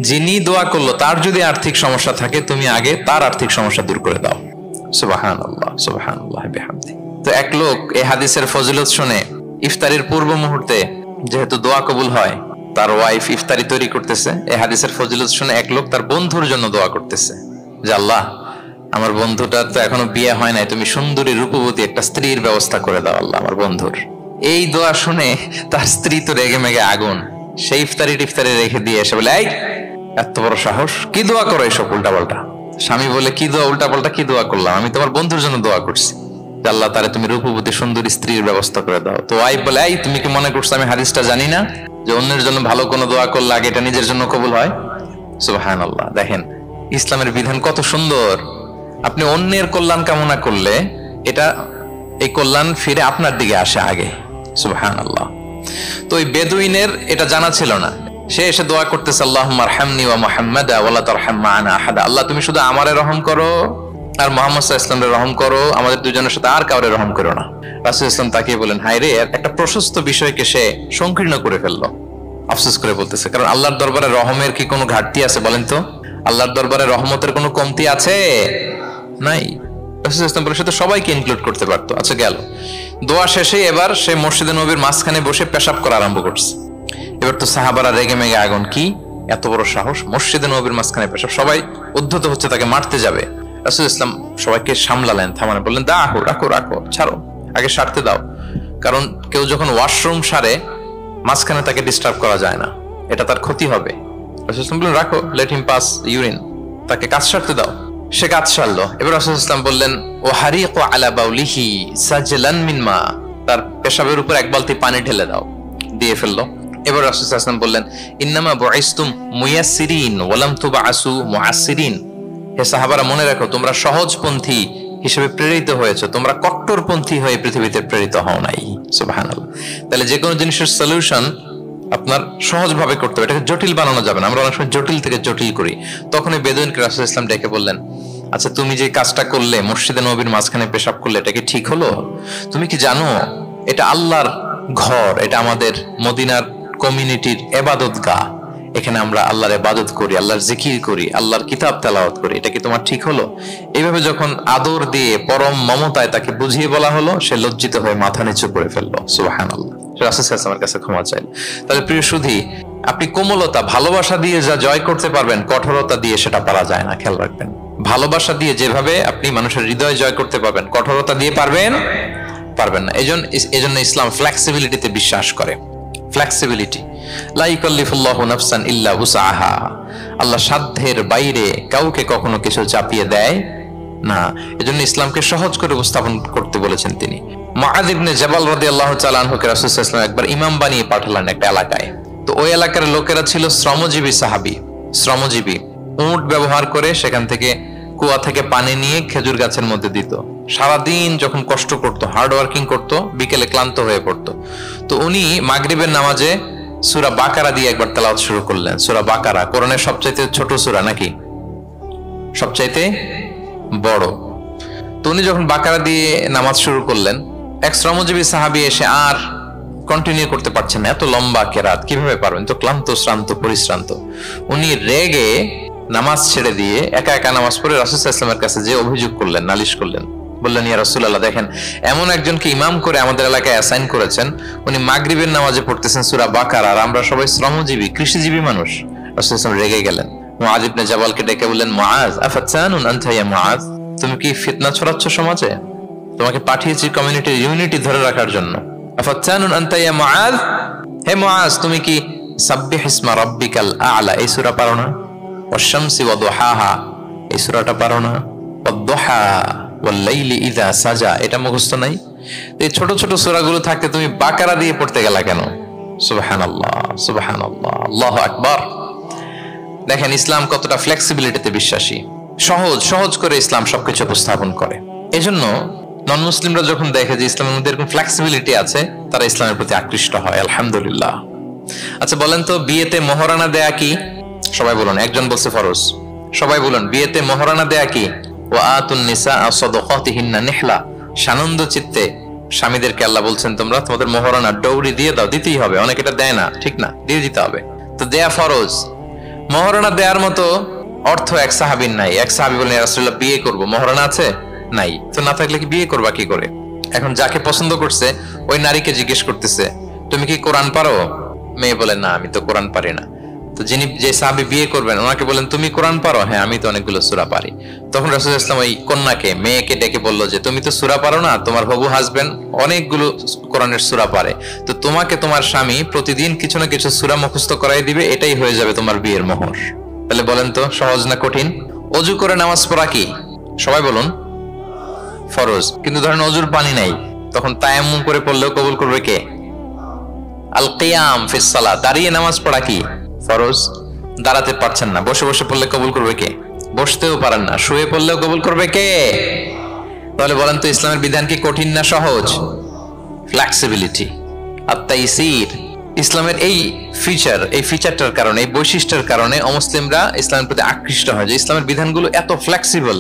যিনি দোয়া করলো তার যদি আর্থিক সমস্যা থাকে তুমি আগে তার আর্থিক সমস্যা দূর করে দাও। সুবহানাল্লাহ, সুবহানাল্লাহ বিহামদি। তো এক লোক এই হাদিসের ফজিলত শুনে ইফতারির পূর্ব মুহূর্তে, যেহেতু দোয়া কবুল হয়, তার ওয়াইফ ইফতারি তৈরি করতেছে, এই হাদিসের ফজিলত শুনে এক লোক তার বন্ধুর জন্য দোয়া করতেছে যে আল্লাহ আমার বন্ধুটার তো এখনো বিয়ে হয় নাই, তুমি সুন্দরী রূপবতী একটা স্ত্রীর ব্যবস্থা করে দাও আল্লাহ আমার বন্ধুর। এই দোয়া শুনে তার স্ত্রী তো রেগে মেগে আগুন, সেই ইফতারি রেখে দিয়ে এসে বলে এই এত বড় সাহস, কি দোয়া করো এসব উল্টাপাল্টা। স্বামী বলে কি দোয়া উল্টাপাল্টা, কি দোয়া করলাম? আমি তোমার বন্ধুর জন্য দোয়া করছি আল্লাহ তারে তুমি রূপবতী সুন্দরী স্ত্রীর ব্যবস্থা করে দাও। তো ওয়াইফ বলে এই তুমি কি মনে করছো আমি হাদিসটা জানি না যে অন্যের জন্য ভালো কোনো দোয়া করলে আগে এটা নিজের জন্য কবুল হয়? সুবহানাল্লাহ। দেখেন ইসলামের বিধান কত সুন্দর। আপনি অন্যের কল্যাণ কামনা করলে এটা, এই কল্যাণ ফিরে আপনার দিকে আসে আগে। সুবহানাল্লাহ। তো ওই বেদুইনের এটা জানা ছিল না, সে এসে দোয়া করতেছে আল্লাহুম্মা আরহামনি ওয়া মুহাম্মাদা ওয়া লা তারহাম মা'আনা আহাদা। আল্লাহ তুমি শুধু আমারে রহম করো আর মুহাম্মদ সাল্লাল্লাহু আলাইহি ওয়াসাল্লামকে রহম করো, আমাদের দুজনের সাথে আর কাউরে রহম করো না। রাসূল ইসলাম তাকিয়ে বলেন হায় রে, একটা প্রশস্ত বিষয়কে সে সংকীর্ণ করে ফেললো। আফসোস করে বলতেছে, কারণ আল্লাহর দরবারে রহমের কি কোনো ঘাটতি আছে বলেন তো? আল্লাহর দরবারে রহমতের কোনো কমতি আছে? নাই। রাসূল ইসলাম বলে সে তো সবাইকে ইনক্লুড করতে পারতো। আচ্ছা গেল, দোয়া শেষে এবার সে মসজিদে নববীর মাঝখানে বসে পেশাব করা আরম্ভ করছে। এবার তো সাহাবারা রেগে মেগে আগুন, কি এত বড় সাহস, মসজিদে নববীর মাঝখানে পেশাব, সবাই উদ্ধত হচ্ছে, তাকে মারতে যাবে। রাসূল ইসলাম সবাইকে সামলালেন, থামালেন, বললেন দাও, রাখো, ছাড়ো, আগে সারতে দাও। কারণ কেউ যখন ওয়াশরুম সারে মাঝখানে তাকে ডিস্টার্ব করা যায় না, এটা তার ক্ষতি হবে। রাসূল ইসলাম বললেন রাখো, লেট হিম পাস ইউরিন, তাকে কাজ সারতে দাও। সে কাজ সারলো। এবার রাসূল ইসলাম বললেন ও হারিকু আলা বাউলিহি সাজলান মিন মা, তার পেশাবের উপর এক বালতি পানি ঢেলে দাও, দিয়ে ফেললো। এবার রাসূল সাল্লাল্লাহু আলাইহি ওয়াসাল্লাম বললেন ইন্নামা বুইসতুম মুয়াসসিরিন ওয়া লাম তুবআসু মুআসসিরিন। হে সাহাবারা মনে রাখো, তোমরা সহজপন্থী হিসেবে প্রেরিত হয়েছে, তোমরা কট্টরপন্থী হয়ে পৃথিবীতে প্রেরিত হও নাই। সুবহানাল্লাহ। তাহলে যে কোনো জিনিসের সলিউশন আপনার সহজভাবে করতে হবে, এটাকে জটিল বানানো যাবে না। আমরা অনেক সময় জটিল থেকে জটিল করি। তখন এই বেদুইনকে রাসূল ইসলাম ডেকে বললেন আচ্ছা তুমি যে কাজটা করলে, মসজিদে নববীর মাঝখানে পেশাব করলে, এটা কি ঠিক হলো? তুমি কি জানো এটা আল্লাহর ঘর, এটা আমাদের মদিনার কমিউনিটির ইবাদতগাহ, এখানে আমরা আল্লাহর ইবাদত করি, আল্লাহর জিকির করি, আল্লাহর কিতাব তেলাওয়াত করি, এটা কি তোমার ঠিক হলো? এইভাবে যখন আদর দিয়ে পরম মমতায় তাকে বুঝিয়ে বলা হলো, সে লজ্জিত হয়ে মাথা নিচু করে ফেললো। সুবহানাল্লাহ। রাসূল সাল্লাল্লাহু আলাইহি ওয়াসাল্লামের কাছে ক্ষমা চাইল। তাহলে প্রিয় সুধী, আপনি কোমলতা, ভালোবাসা দিয়ে যা জয় করতে পারবেন, কঠোরতা দিয়ে সেটা পারা যায় না, খেয়াল রাখবেন। ভালোবাসা দিয়ে যেভাবে আপনি মানুষের হৃদয় জয় করতে পারবেন, কঠোরতা দিয়ে পারবেন না। এজন্য ইসলাম ফ্লেক্সিবিলিটিতে বিশ্বাস করে। ফ্লেক্সিবিলিটি, লা ইউকাল্লিফুল্লাহু নাফসান ইল্লা উসআহা। আল্লাহ সাধ্যের বাইরে কাউকে কখনো কিছু চাপিয়ে দেয় না। এজন্য ইসলামকে সহজ করে উপস্থাপন করতে বলেছেন তিনি। মুআয ইবনে জাবাল রাদিয়াল্লাহু তাআলা আনহুকে রাসূল সাল্লাল্লাহু আলাইহি ওয়াসাল্লাম একবার ইমাম বানিয়ে পাঠালেন একটা এলাকায়। তো ওই এলাকার লোকেরা ছিল শ্রমজীবী সাহাবী, শ্রমজীবী। উট ব্যবহার করে সেখান থেকে কুয়া থেকে পানি নিয়ে খেজুর গাছের মধ্যে দিত। সারাদিন যখন কষ্ট করতো, হার্ড ওয়ার্কিং করতো, বিকেলে ক্লান্ত হয়ে পড়তো। তো উনি মাগরিবের নামাজে সূরা বাকারা দিয়ে একবার তেলাওয়াত শুরু করলেন। সূরা বাকারা কোরআনের সবচাইতে ছোট সূরা নাকি সবচাইতে বড়? তো উনি যখন বাকারা দিয়ে নামাজ শুরু করলেন, এক শ্রমজীবী সাহাবী এসে আর কন্টিনিউ করতে পারছেন না, এত লম্বা কেরাত কিভাবে পারবেন, তো ক্লান্ত, শ্রান্ত, পরিশ্রান্ত। উনি রেগে নামাজ ছেড়ে দিয়ে একা একা নামাজ পড়ে রাসূল সাল্লাল্লাহু আলাইহি ওয়াসাল্লামের কাছে যে অভিযোগ করলেন, নালিশ করলেন। বললেন, ইয়া রাসূলুল্লাহ, দেখেন এমন একজনকে ইমাম করে আমাদের এলাকায় অ্যাসাইন করেছেন, উনি মাগরিবের নামাজে পড়তেছেন সূরা বাকারা, আর আমরা সবাই শ্রমজীবী, কৃষিজীবী মানুষ। রাসূল সাল্লাল্লাহু আলাইহি ওয়াসাল্লাম রেগে গেলেন। মুআয ইবনে জাবালকে ডেকে বললেন, মুআয, আফাতানুন আনতা ইয়া মুআয, তুমি কি ফিতনা ছড়াচ্ছ সমাজে? তোমাকে পাঠিয়েছি কমিউনিটির ইউনিটি ধরে রাখার জন্য। আফাতানুন আনতা ইয়া মুআয, হে মুআয, তুমি কি সাব্বিহ ইসমা রাব্বিকাল আ'লা এই সূরা পারো না? ওয়াশ-শামসি ওয়া দুহাহা এই সূরাটা পারো না? ওয়াদ-দুহা ওয়াল-লাইলি ইযা সাজা এটা মুখস্থ নাই? এই ছোট ছোট সূরাগুলো থাকতে তুমি বাকারা দিয়ে পড়তে গেলা কেন? সুবহানাল্লাহ, সুবহানাল্লাহ, আল্লাহু আকবার। দেখেন ইসলাম কতটা ফ্লেক্সিবিলিটিতে বিশ্বাসী। সহজ করে ইসলাম সবকিছু উপস্থাপন করে। এজন্য নন মুসলিমরা যখন দেখে যে ইসলামের মধ্যে এরকম ফ্লেক্সিবিলিটি আছে, তারা ইসলামের প্রতি আকৃষ্ট হয়। আলহামদুলিল্লাহ। আচ্ছা বলেন তো, বিয়েতে মোহরানা দেয়া কি? সবাই বলুন। একজন বলছে ফরজ। সবাই বলুন, বিয়েতে মোহরানা দেয়া কি? ওয়া আতুন নিসা সাদাকাতিহিন্না নিহলা। সানন্দ চিত্তে স্বামীদেরকে আল্লাহ বলছেন, তোমরা তোমাদের মোহরানা ডৌরি দিয়ে দাও, দিতেই হবে। অনেকে এটা দেয় না, ঠিক না, দিয়ে দিতে হবে। তো দেয়া ফরজ। মোহরানা দেওয়ার মতো অর্থ এক সাহাবীর নাই। এক সাহাবী বলেন, ইয়া রাসূলুল্লাহ, বিয়ে করব, মোহরানা আছে? নাই। তো না থাকলে কি বিয়ে করবা কি করে? এখন যাকে পছন্দ করছে ওই নারীকে জিজ্ঞেস করতেছে, তুমি কি কোরআন পারো? মেয়ে বলে, না, আমি তো কোরআন পারি না। তো যে সাহাবী বিয়ে করবেন ওনাকে বলেন, তুমি কোরআন পারো? হ্যাঁ, আমি তো অনেকগুলো সূরা পারি। তখন রাসূল সাল্লাল্লাহু আলাইহি ওয়াসাল্লাম ওই কন্যাকে, মেয়েকে ডেকে বললো যে, তুমি তো সূরা পারো না, তোমার হবু হাজবেন্ড অনেকগুলো কোরআনের সূরা পারে, তো তোমাকে তোমার স্বামী প্রতিদিন কিছু না কিছু সূরা মুখস্থ করাই দিবে, এটাই হয়ে যাবে তোমার বিয়ের মোহর। তাহলে বলেন তো, সহজ না কঠিন? অজু করে নামাজ পড়া কি? সবাই বলুন, ফরজ। কিন্তু ধরেন অজুর পানি নাই, তখন তায়াম্মুম করে পড়লেও কবুল করবে কে? আল কিয়াম ফিস সালাত, দাঁড়িয়ে নামাজ পড়া কি? ফরজ। দাঁড়াতে পারছেন না, বসে বসে পড়লে কবুল করবে কে? বসতেও পারেন না, শুয়ে পড়লেও কবুল করবে কে? তাহলে বলেন তো, ইসলামের বিধান কি কঠিন না সহজ? ফ্লেক্সিবিলিটি আর তাইসির। ইসলামের এই ফিচারটার কারণে, এই বৈশিষ্ট্যের কারণে অমুসলিমরা ইসলামের প্রতি আকৃষ্ট হয়, যে ইসলামের বিধানগুলো এত ফ্লেক্সিবল।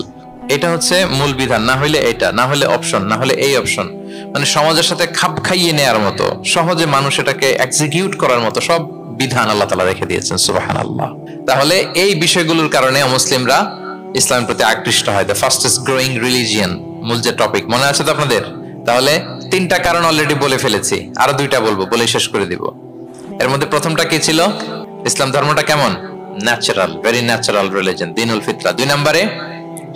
এটা হচ্ছে মূল বিধান, না হলে এটা, না হলে অপশন, না হলে এই অপশন। মানে সমাজের সাথে খাপ খাইয়ে নেওয়ার মতো, সহজে মানুষ এটাকে এক্সিকিউট করার মতো সব বিধান আল্লাহ তাআলা রেখে দিয়েছেন। সুবহানাল্লাহ। তাহলে এই বিষয়গুলোর কারণে মুসলিমরা ইসলামের প্রতি আকৃষ্ট হয়। দ্য ফাস্টেস্ট গ্রোয়িং রিলিজিয়ন, মূল যে টপিক, মনে আছে তো আপনাদের? তাহলে 3টা কারণ অলরেডি বলে ফেলেছি, আরো 2টা বলবো, বলে শেষ করে দিব। এর মধ্যে প্রথমটা কি ছিল? ইসলাম ধর্মটা কেমন? ন্যাচারাল, ভেরি ন্যাচারাল রিলিজিয়ন, দিনুল ফিতরা। 2 নম্বরে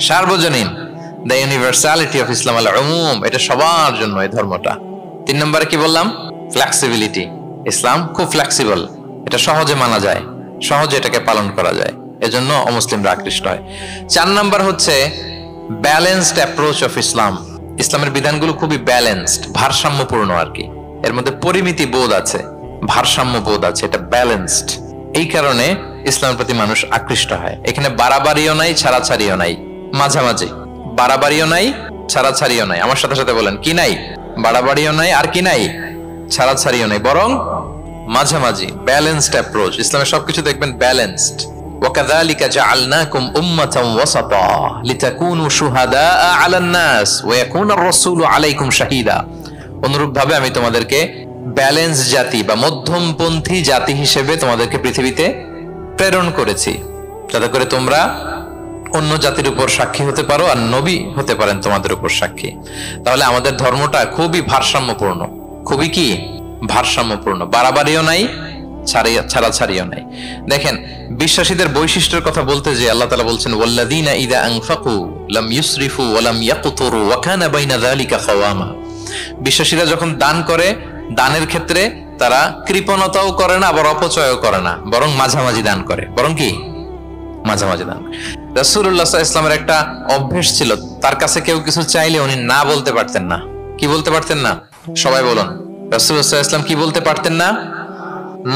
সার্বজনীন, দ্য ইউনিভার্সালিটি অফ ইসলাম আল উমুম, এটা সবার জন্য এই ধর্মটা। 3 নম্বরে কি বললাম? ফ্লেক্সিবিলিটি। ইসলাম খুব ফ্লেক্সিবল, এটা সহজে মানা যায়, সহজে এটাকে পালন করা যায়, এজন্য অমুসলিমরা আকৃষ্ট হয়। 4 নম্বর হচ্ছে ব্যালেন্সড অ্যাপ্রোচ অফ ইসলাম। ইসলামের বিধানগুলো খুবই ব্যালেন্সড, ভারসাম্যপূর্ণ আর কি। এর মধ্যে পরিমিতি বোধ আছে, ভারসাম্য বোধ আছে, এটা ব্যালেন্সড। এই কারণে ইসলামের প্রতি মানুষ আকৃষ্ট হয়। এখানে বাড়াবাড়িও নাই, ছাড়াছাড়িও নাই, মাঝামাঝি। বাড়াবাড়িও নাই, ছাড়াছাড়িও নাই। আমার সাথে সাথে বলেন, কি নাই? বাড়াবাড়িও নাই, আর কি নাই? ছাড়াছাড়িও নাই, বরং মাঝামাঝি, ব্যালেন্সড অ্যাপ্রোচ। ইসলামের সবকিছু দেখবেন ব্যালেন্সড। وكذلك جعلناكم أمة وسطا لتكونوا شهداء على الناس ويكون الرسول عليكم شهيدا। অনুরূপভাবে আমি তোমাদেরকে ব্যালেন্স জাতি বা মধ্যমপন্থী জাতি হিসেবে তোমাদেরকে পৃথিবীতে প্রেরণ করেছি, যাতে করে তোমরা অন্য জাতির উপর সাক্ষী হতে পারো আর নবী হতে পারেন তোমাদের উপর সাক্ষী। তাহলে আমাদের ধর্মটা খুবই ভারসাম্যপূর্ণ, খুবই কি ভারসাম্যপূর্ণ, বাড়াবাড়িও নাই, ছাড়াছাড়িও নাই। দেখেন বিশ্বাসীদের বৈশিষ্ট্যের কথা বলতে যে আল্লাহ তাআলা বলছেন ওয়াল্লাযীনা ইযা আনফাকু লাম ইউসরিফু ওয়া লাম ইয়াকতুরু ওয়া কানা বাইনা যালিকা কাওয়ামা। বিশ্বাসীরা যখন দান করে, দানের ক্ষেত্রে তারা কৃপণতাও করে না, আবার অপচয়ও করে না, বরং মাঝামাঝি দান করে। বরং কি মাঝামাঝি দান। রাসূলুল্লাহ সাল্লাল্লাহু আলাইহি ওয়াসাল্লামের একটা অভ্যাস ছিল, তার কাছে কেউ কিছু চাইলে উনি না বলতে পারতেন না। কি বলতে পারতেন না? সবাই বলুন। রাসূলুল্লাহ সাল্লাল্লাহু আলাইহি ওয়াসাল্লাম কি বলতে পারতেন না?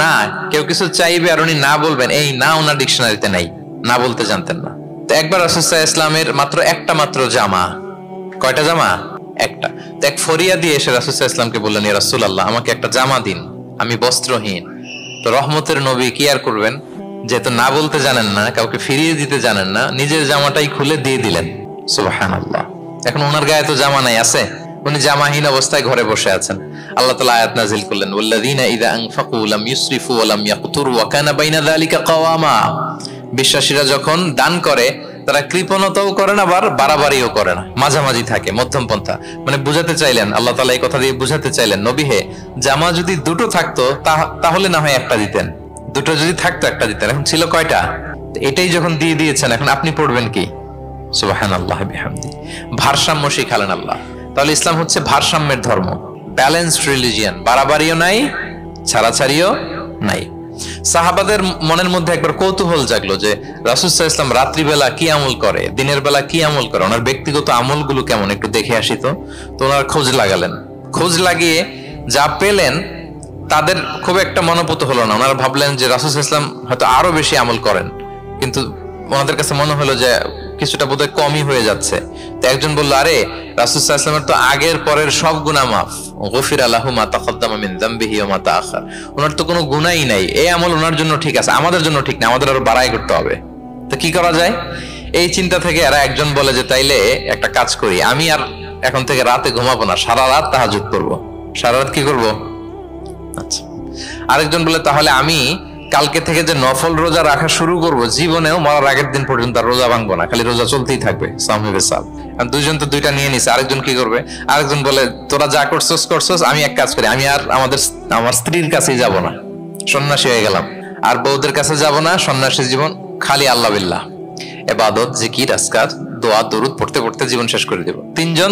না। কেউ কিছু চাইবে আর উনি না বলবেন, এই না ওনার ডিকশনারিতে নাই, না বলতে জানতেন না। তো একবার রাসূল সাল্লাল্লাহু আলাইহি ওয়াসাল্লামের মাত্র জামা, কয়টা জামা? একটা। তো এক ফরিয়া দিয়ে এসে রাসূল সাল্লাল্লাহু আলাইহি ওয়াসাল্লামকে বললেন, ইয়া রাসূলুল্লাহ, আমাকে একটা জামা দিন, আমি বস্ত্রহীন। তো রহমতের নবী কি আর করবেন, যেহেতু না বলতে জানেন না, কাউকে ফিরিয়ে দিতে জানেন না, নিজের জামাটাই খুলে দিয়ে দিলেন। সুবহানাল্লাহ। এখন ওনার গায়ে তো জামা নাই, আছে? উনি জামাহীন অবস্থায় ঘরে বসে আছেন। আল্লাহ তাআলা আয়াত নাযিল করলেন ওয়াল্লাযীনা ইযা আনফাকু লাম ইউসরিফু ওয়া লাম ইয়াকতুরু ওয়া কানা বাইনা যালিকা কাওয়ামা। বিশ্বাসীরা যখন দান করে তারা কৃপণতাও করে না, আবার বাড়াবাড়িও করে না, মাঝামাঝি থাকে, মধ্যম পন্থা। মানে বুঝাতে চাইলেন, আল্লাহ তাআলা এই কথা দিয়ে বুঝাতে চাইলেন, নবী হে, জামা যদি দুটো থাকতো তাহলে না হয় একটা দিতেন, দুটো যদি থাকতো একটা দিতেন। এখন ছিল কয়টা? এটাই যখন দিয়ে দিয়েছেন, এখন আপনি পড়বেন কি? সুবহানাল্লাহ বিহামদি। ভারসাম্য শিখালেন আল্লাহ। তাহলে ইসলাম হচ্ছে ভারসাম্যের ধর্ম, ব্যালেন্সড রিলিজিয়ান, বাড়াবাড়িও নাই, ছাড়াছাড়িও নাই। সাহাবাদের মনের মধ্যে একবার কৌতূহল জাগলো যে রাসূল সাল্লাল্লাহু আলাইহি ওয়াসাল্লাম রাত্রিবেলা কি আমল করে, দিনের বেলা কি আমল করে, ওনার ব্যক্তিগত আমলগুলো কেমন, একটু দেখে আসি। তো ওনার খোঁজ লাগালেন। খোঁজ লাগিয়ে যা পেলেন তাদের খুব একটা মনোপুত হলো না। ওনারা ভাবলেন যে রাসূল সাল্লাল্লাহু আলাইহি ওয়াসাল্লাম হয়তো আরো বেশি আমল করেন, কিন্তু ওনাদের কাছে মনে হলো যে কিছুটা বোধহয় কমই হয়ে যাচ্ছে। তো একজন বলল, আরে রাসূল সাল্লাল্লাহু আলাইহি ওয়াসাল্লামের তো আগের পরের সব গুনাহ মাফ, গফিরা লাহু মা তাকদ্দামা মিন যামবিহি ওয়া মা তাআখার। ওনার তো কোনো গুনাহই নাই, এই আমল ওনার জন্য ঠিক আছে, আমাদের জন্য ঠিক না, আমাদের আরো বাড়াই করতে হবে। তো কি করা যায়? এই চিন্তা থেকে এরা একজন বলে যে তাইলে একটা কাজ করি, আমি আর এখন থেকে রাতে ঘুমাবো না, সারা রাত তাহাজ্জুদ করব। সারা রাত কি করব? আচ্ছা। আরেকজন বলে তাহলে আমি কালকে থেকে যে নফল রোজা রাখা শুরু করব, জীবনেও মরার আগের দিন পর্যন্ত আর রোজা ভাঙবো না, খালি রোজা চলতেই থাকবে। দুইজন তো দুইটা নিয়ে নিছে। আরেকজন কি করবে? আরেকজন বলে তোরা যা করছস, আমি এক কাজ করি, আমি আর আমার স্ত্রীর কাছেই যাব না, সন্ন্যাসী হয়ে গেলাম, আর বউদের কাছে যাব না, সন্ন্যাসী জীবন, খালি আল্লাহ বিল্লাহ, ইবাদত, জিকির, আজকার, দোয়া দরুদ পড়তে পড়তে জীবন শেষ করে দেব। তিনজন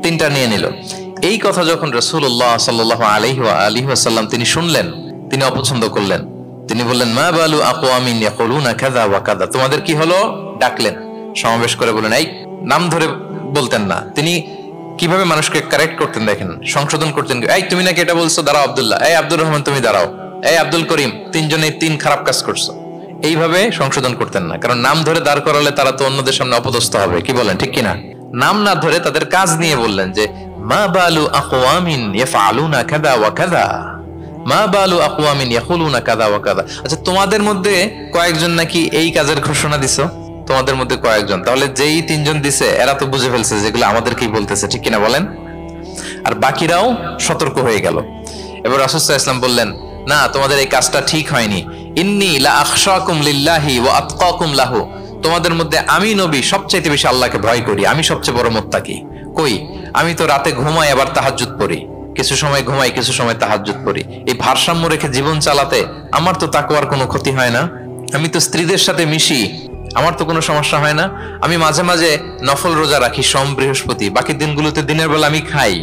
তিনটা নিয়ে নিল। এই কথা যখন রাসূলুল্লাহ সাল্লাল্লাহু আলাইহি ওয়াসাল্লাম তিনি শুনলেন, তিনি অপছন্দ করলেন। তিনি বললেন, মা বালু আকওয়ামিন ইয়াকুলুনা কাযা ওয়া কাযা। তোমাদের কি হলো? ডাকলেন, সমাবেশ করে বলেন, এই নাম ধরে বলতেন না। তিনি কিভাবে মানুষকে কারেক্ট করতেন দেখেন, সংশোধন করতেন। এই তুমি নাকি এটা বলছো, দাঁড়াও আব্দুল্লাহ, এই আব্দুর রহমান তুমি দাঁড়াও, এই আব্দুল করিম, তিনজনে তিন খারাপ কাজ করছো। এইভাবে সংশোধন করতেন না, কারণ নাম ধরে দাঁড় করালে তারা তো অন্যদের সামনে অপদস্থ হবে। কি বলেন, ঠিক কিনা? নাম না ধরে তাদের কাজ নিয়ে বললেন যে মা বালু আকওয়ামিন ইয়াফআলুনা কাযা ওয়া কাযা, মা বালু আকওয়ামিন ইয়াকুলুনা কাযা ওয়া কাযা। আচ্ছা, তোমাদের মধ্যে কয়েকজন নাকি এই কাজের ঘোষণা দিছো, তোমাদের মধ্যে কয়েকজন। তাহলে যেই তিনজন দিছে এরা তো বুঝে ফেলছে যেগুলো আমাদেরকেই বলতেছে, ঠিক কিনা বলেন? আর বাকিরাও সতর্ক হয়ে গেল। এবার রাসূল সাল্লাল্লাহু আলাইহি ওয়াসাল্লাম বললেন, না, তোমাদের এই কাজটা ঠিক হয়নি। ইন্নী লা আখশাকুম লিল্লাহি ওয়া আতকাকুম লাহু। তোমাদের মধ্যে আমি নবী সবচেয়ে বেশি আল্লাহকে ভয় করি, আমি সবচেয়ে বড় মুত্তাকি। কই, আমি তো রাতে ঘুমাই আবার তাহাজ্জুদ পড়ি, কিছু সময় ঘুমাই কিছু সময় তাহাজ্জুদ পড়ি। এই ভারসাম্য রেখে জীবন চালাতে আমার তো তাকওয়ার কোনো ক্ষতি হয় না। আমি তো স্ত্রীদের সাথে মিশি, আমার তো কোনো সমস্যা হয় না। আমি মাঝে মাঝে নফল রোজা রাখি সোম বৃহস্পতি, বাকি দিনগুলোতে দিনের বেলা আমি খাই।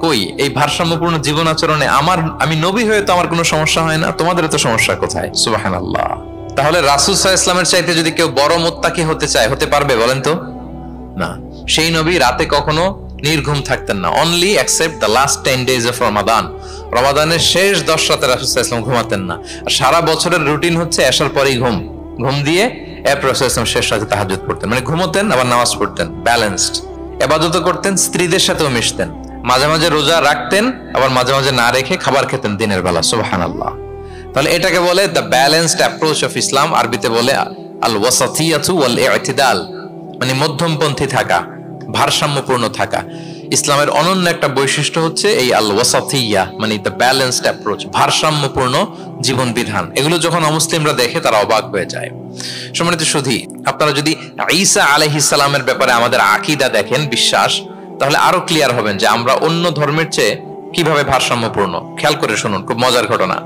কই, এই ভারসাম্যপূর্ণ জীবন আচরণে আমি নবী হয়ে তো আমার কোনো সমস্যা হয় না, তোমাদের তো সমস্যা কোথায়? সুবহানাল্লাহ। তাহলে রাসূল সাল্লাল্লাহু আলাইহি ওয়াসাল্লামের চাইতে যদি কেউ বড় মুত্তাকি হতে চায়, হতে পারবে বলেন তো? না। সেই নবী রাতে কখনো নির্ঘুম থাকতেন না, only except the last 10 days of Ramadan. রমাদানের শেষ 10 রাতে রাসূল সাল্লাল্লাহু আলাইহি ওয়াসাল্লাম ঘুমাতেন না। আর সারা বছরের রুটিন হচ্ছে এশার পরেই ঘুম দিয়ে এরপর রাসূল সাল্লাল্লাহু আলাইহি ওয়াসাল্লাম শেষ রাতে তাহাজ্জুদ পড়তেন। মানে ঘুমোতেন আবার নামাজ পড়তেন, ব্যালেন্সড। ইবাদত করতেন, স্ত্রীদের সাথেও মিশতেন, মাঝে মাঝে রোজা রাখতেন, আবার মাঝে মাঝে না রেখে খাবার খেতেন দিনের বেলা। সুবহানাল্লাহ। তাহলে এটাকে বলে the balanced approach of Islam. আরবিতে বলে আল ওয়াসাতিয়াতু ওয়াল ইতিদাল, মানে মধ্যমপন্থী থাকা, ভারসাম্যপূর্ণ থাকা। ইসলামের অনন্য একটা বৈশিষ্ট্য হচ্ছে এই আল ওয়াসাতিয়্যাহ, মানে দ্য ব্যালেন্সড অ্যাপ্রোচ, ভারসাম্যপূর্ণ জীবন বিধান। এগুলো যখন অমুসলিমরা দেখে তারা অবাক হয়ে যায়। সম্মানিত সুধী, আপনারা যদি ঈসা আলাইহিস সালামের ব্যাপারে আমাদের আকীদা দেখেন, বিশ্বাস, তাহলে আরো ক্লিয়ার হবেন যে আমরা অন্য ধর্মের চেয়ে কিভাবে ভারসাম্যপূর্ণ। খেয়াল করে শুনুন, খুব মজার ঘটনা,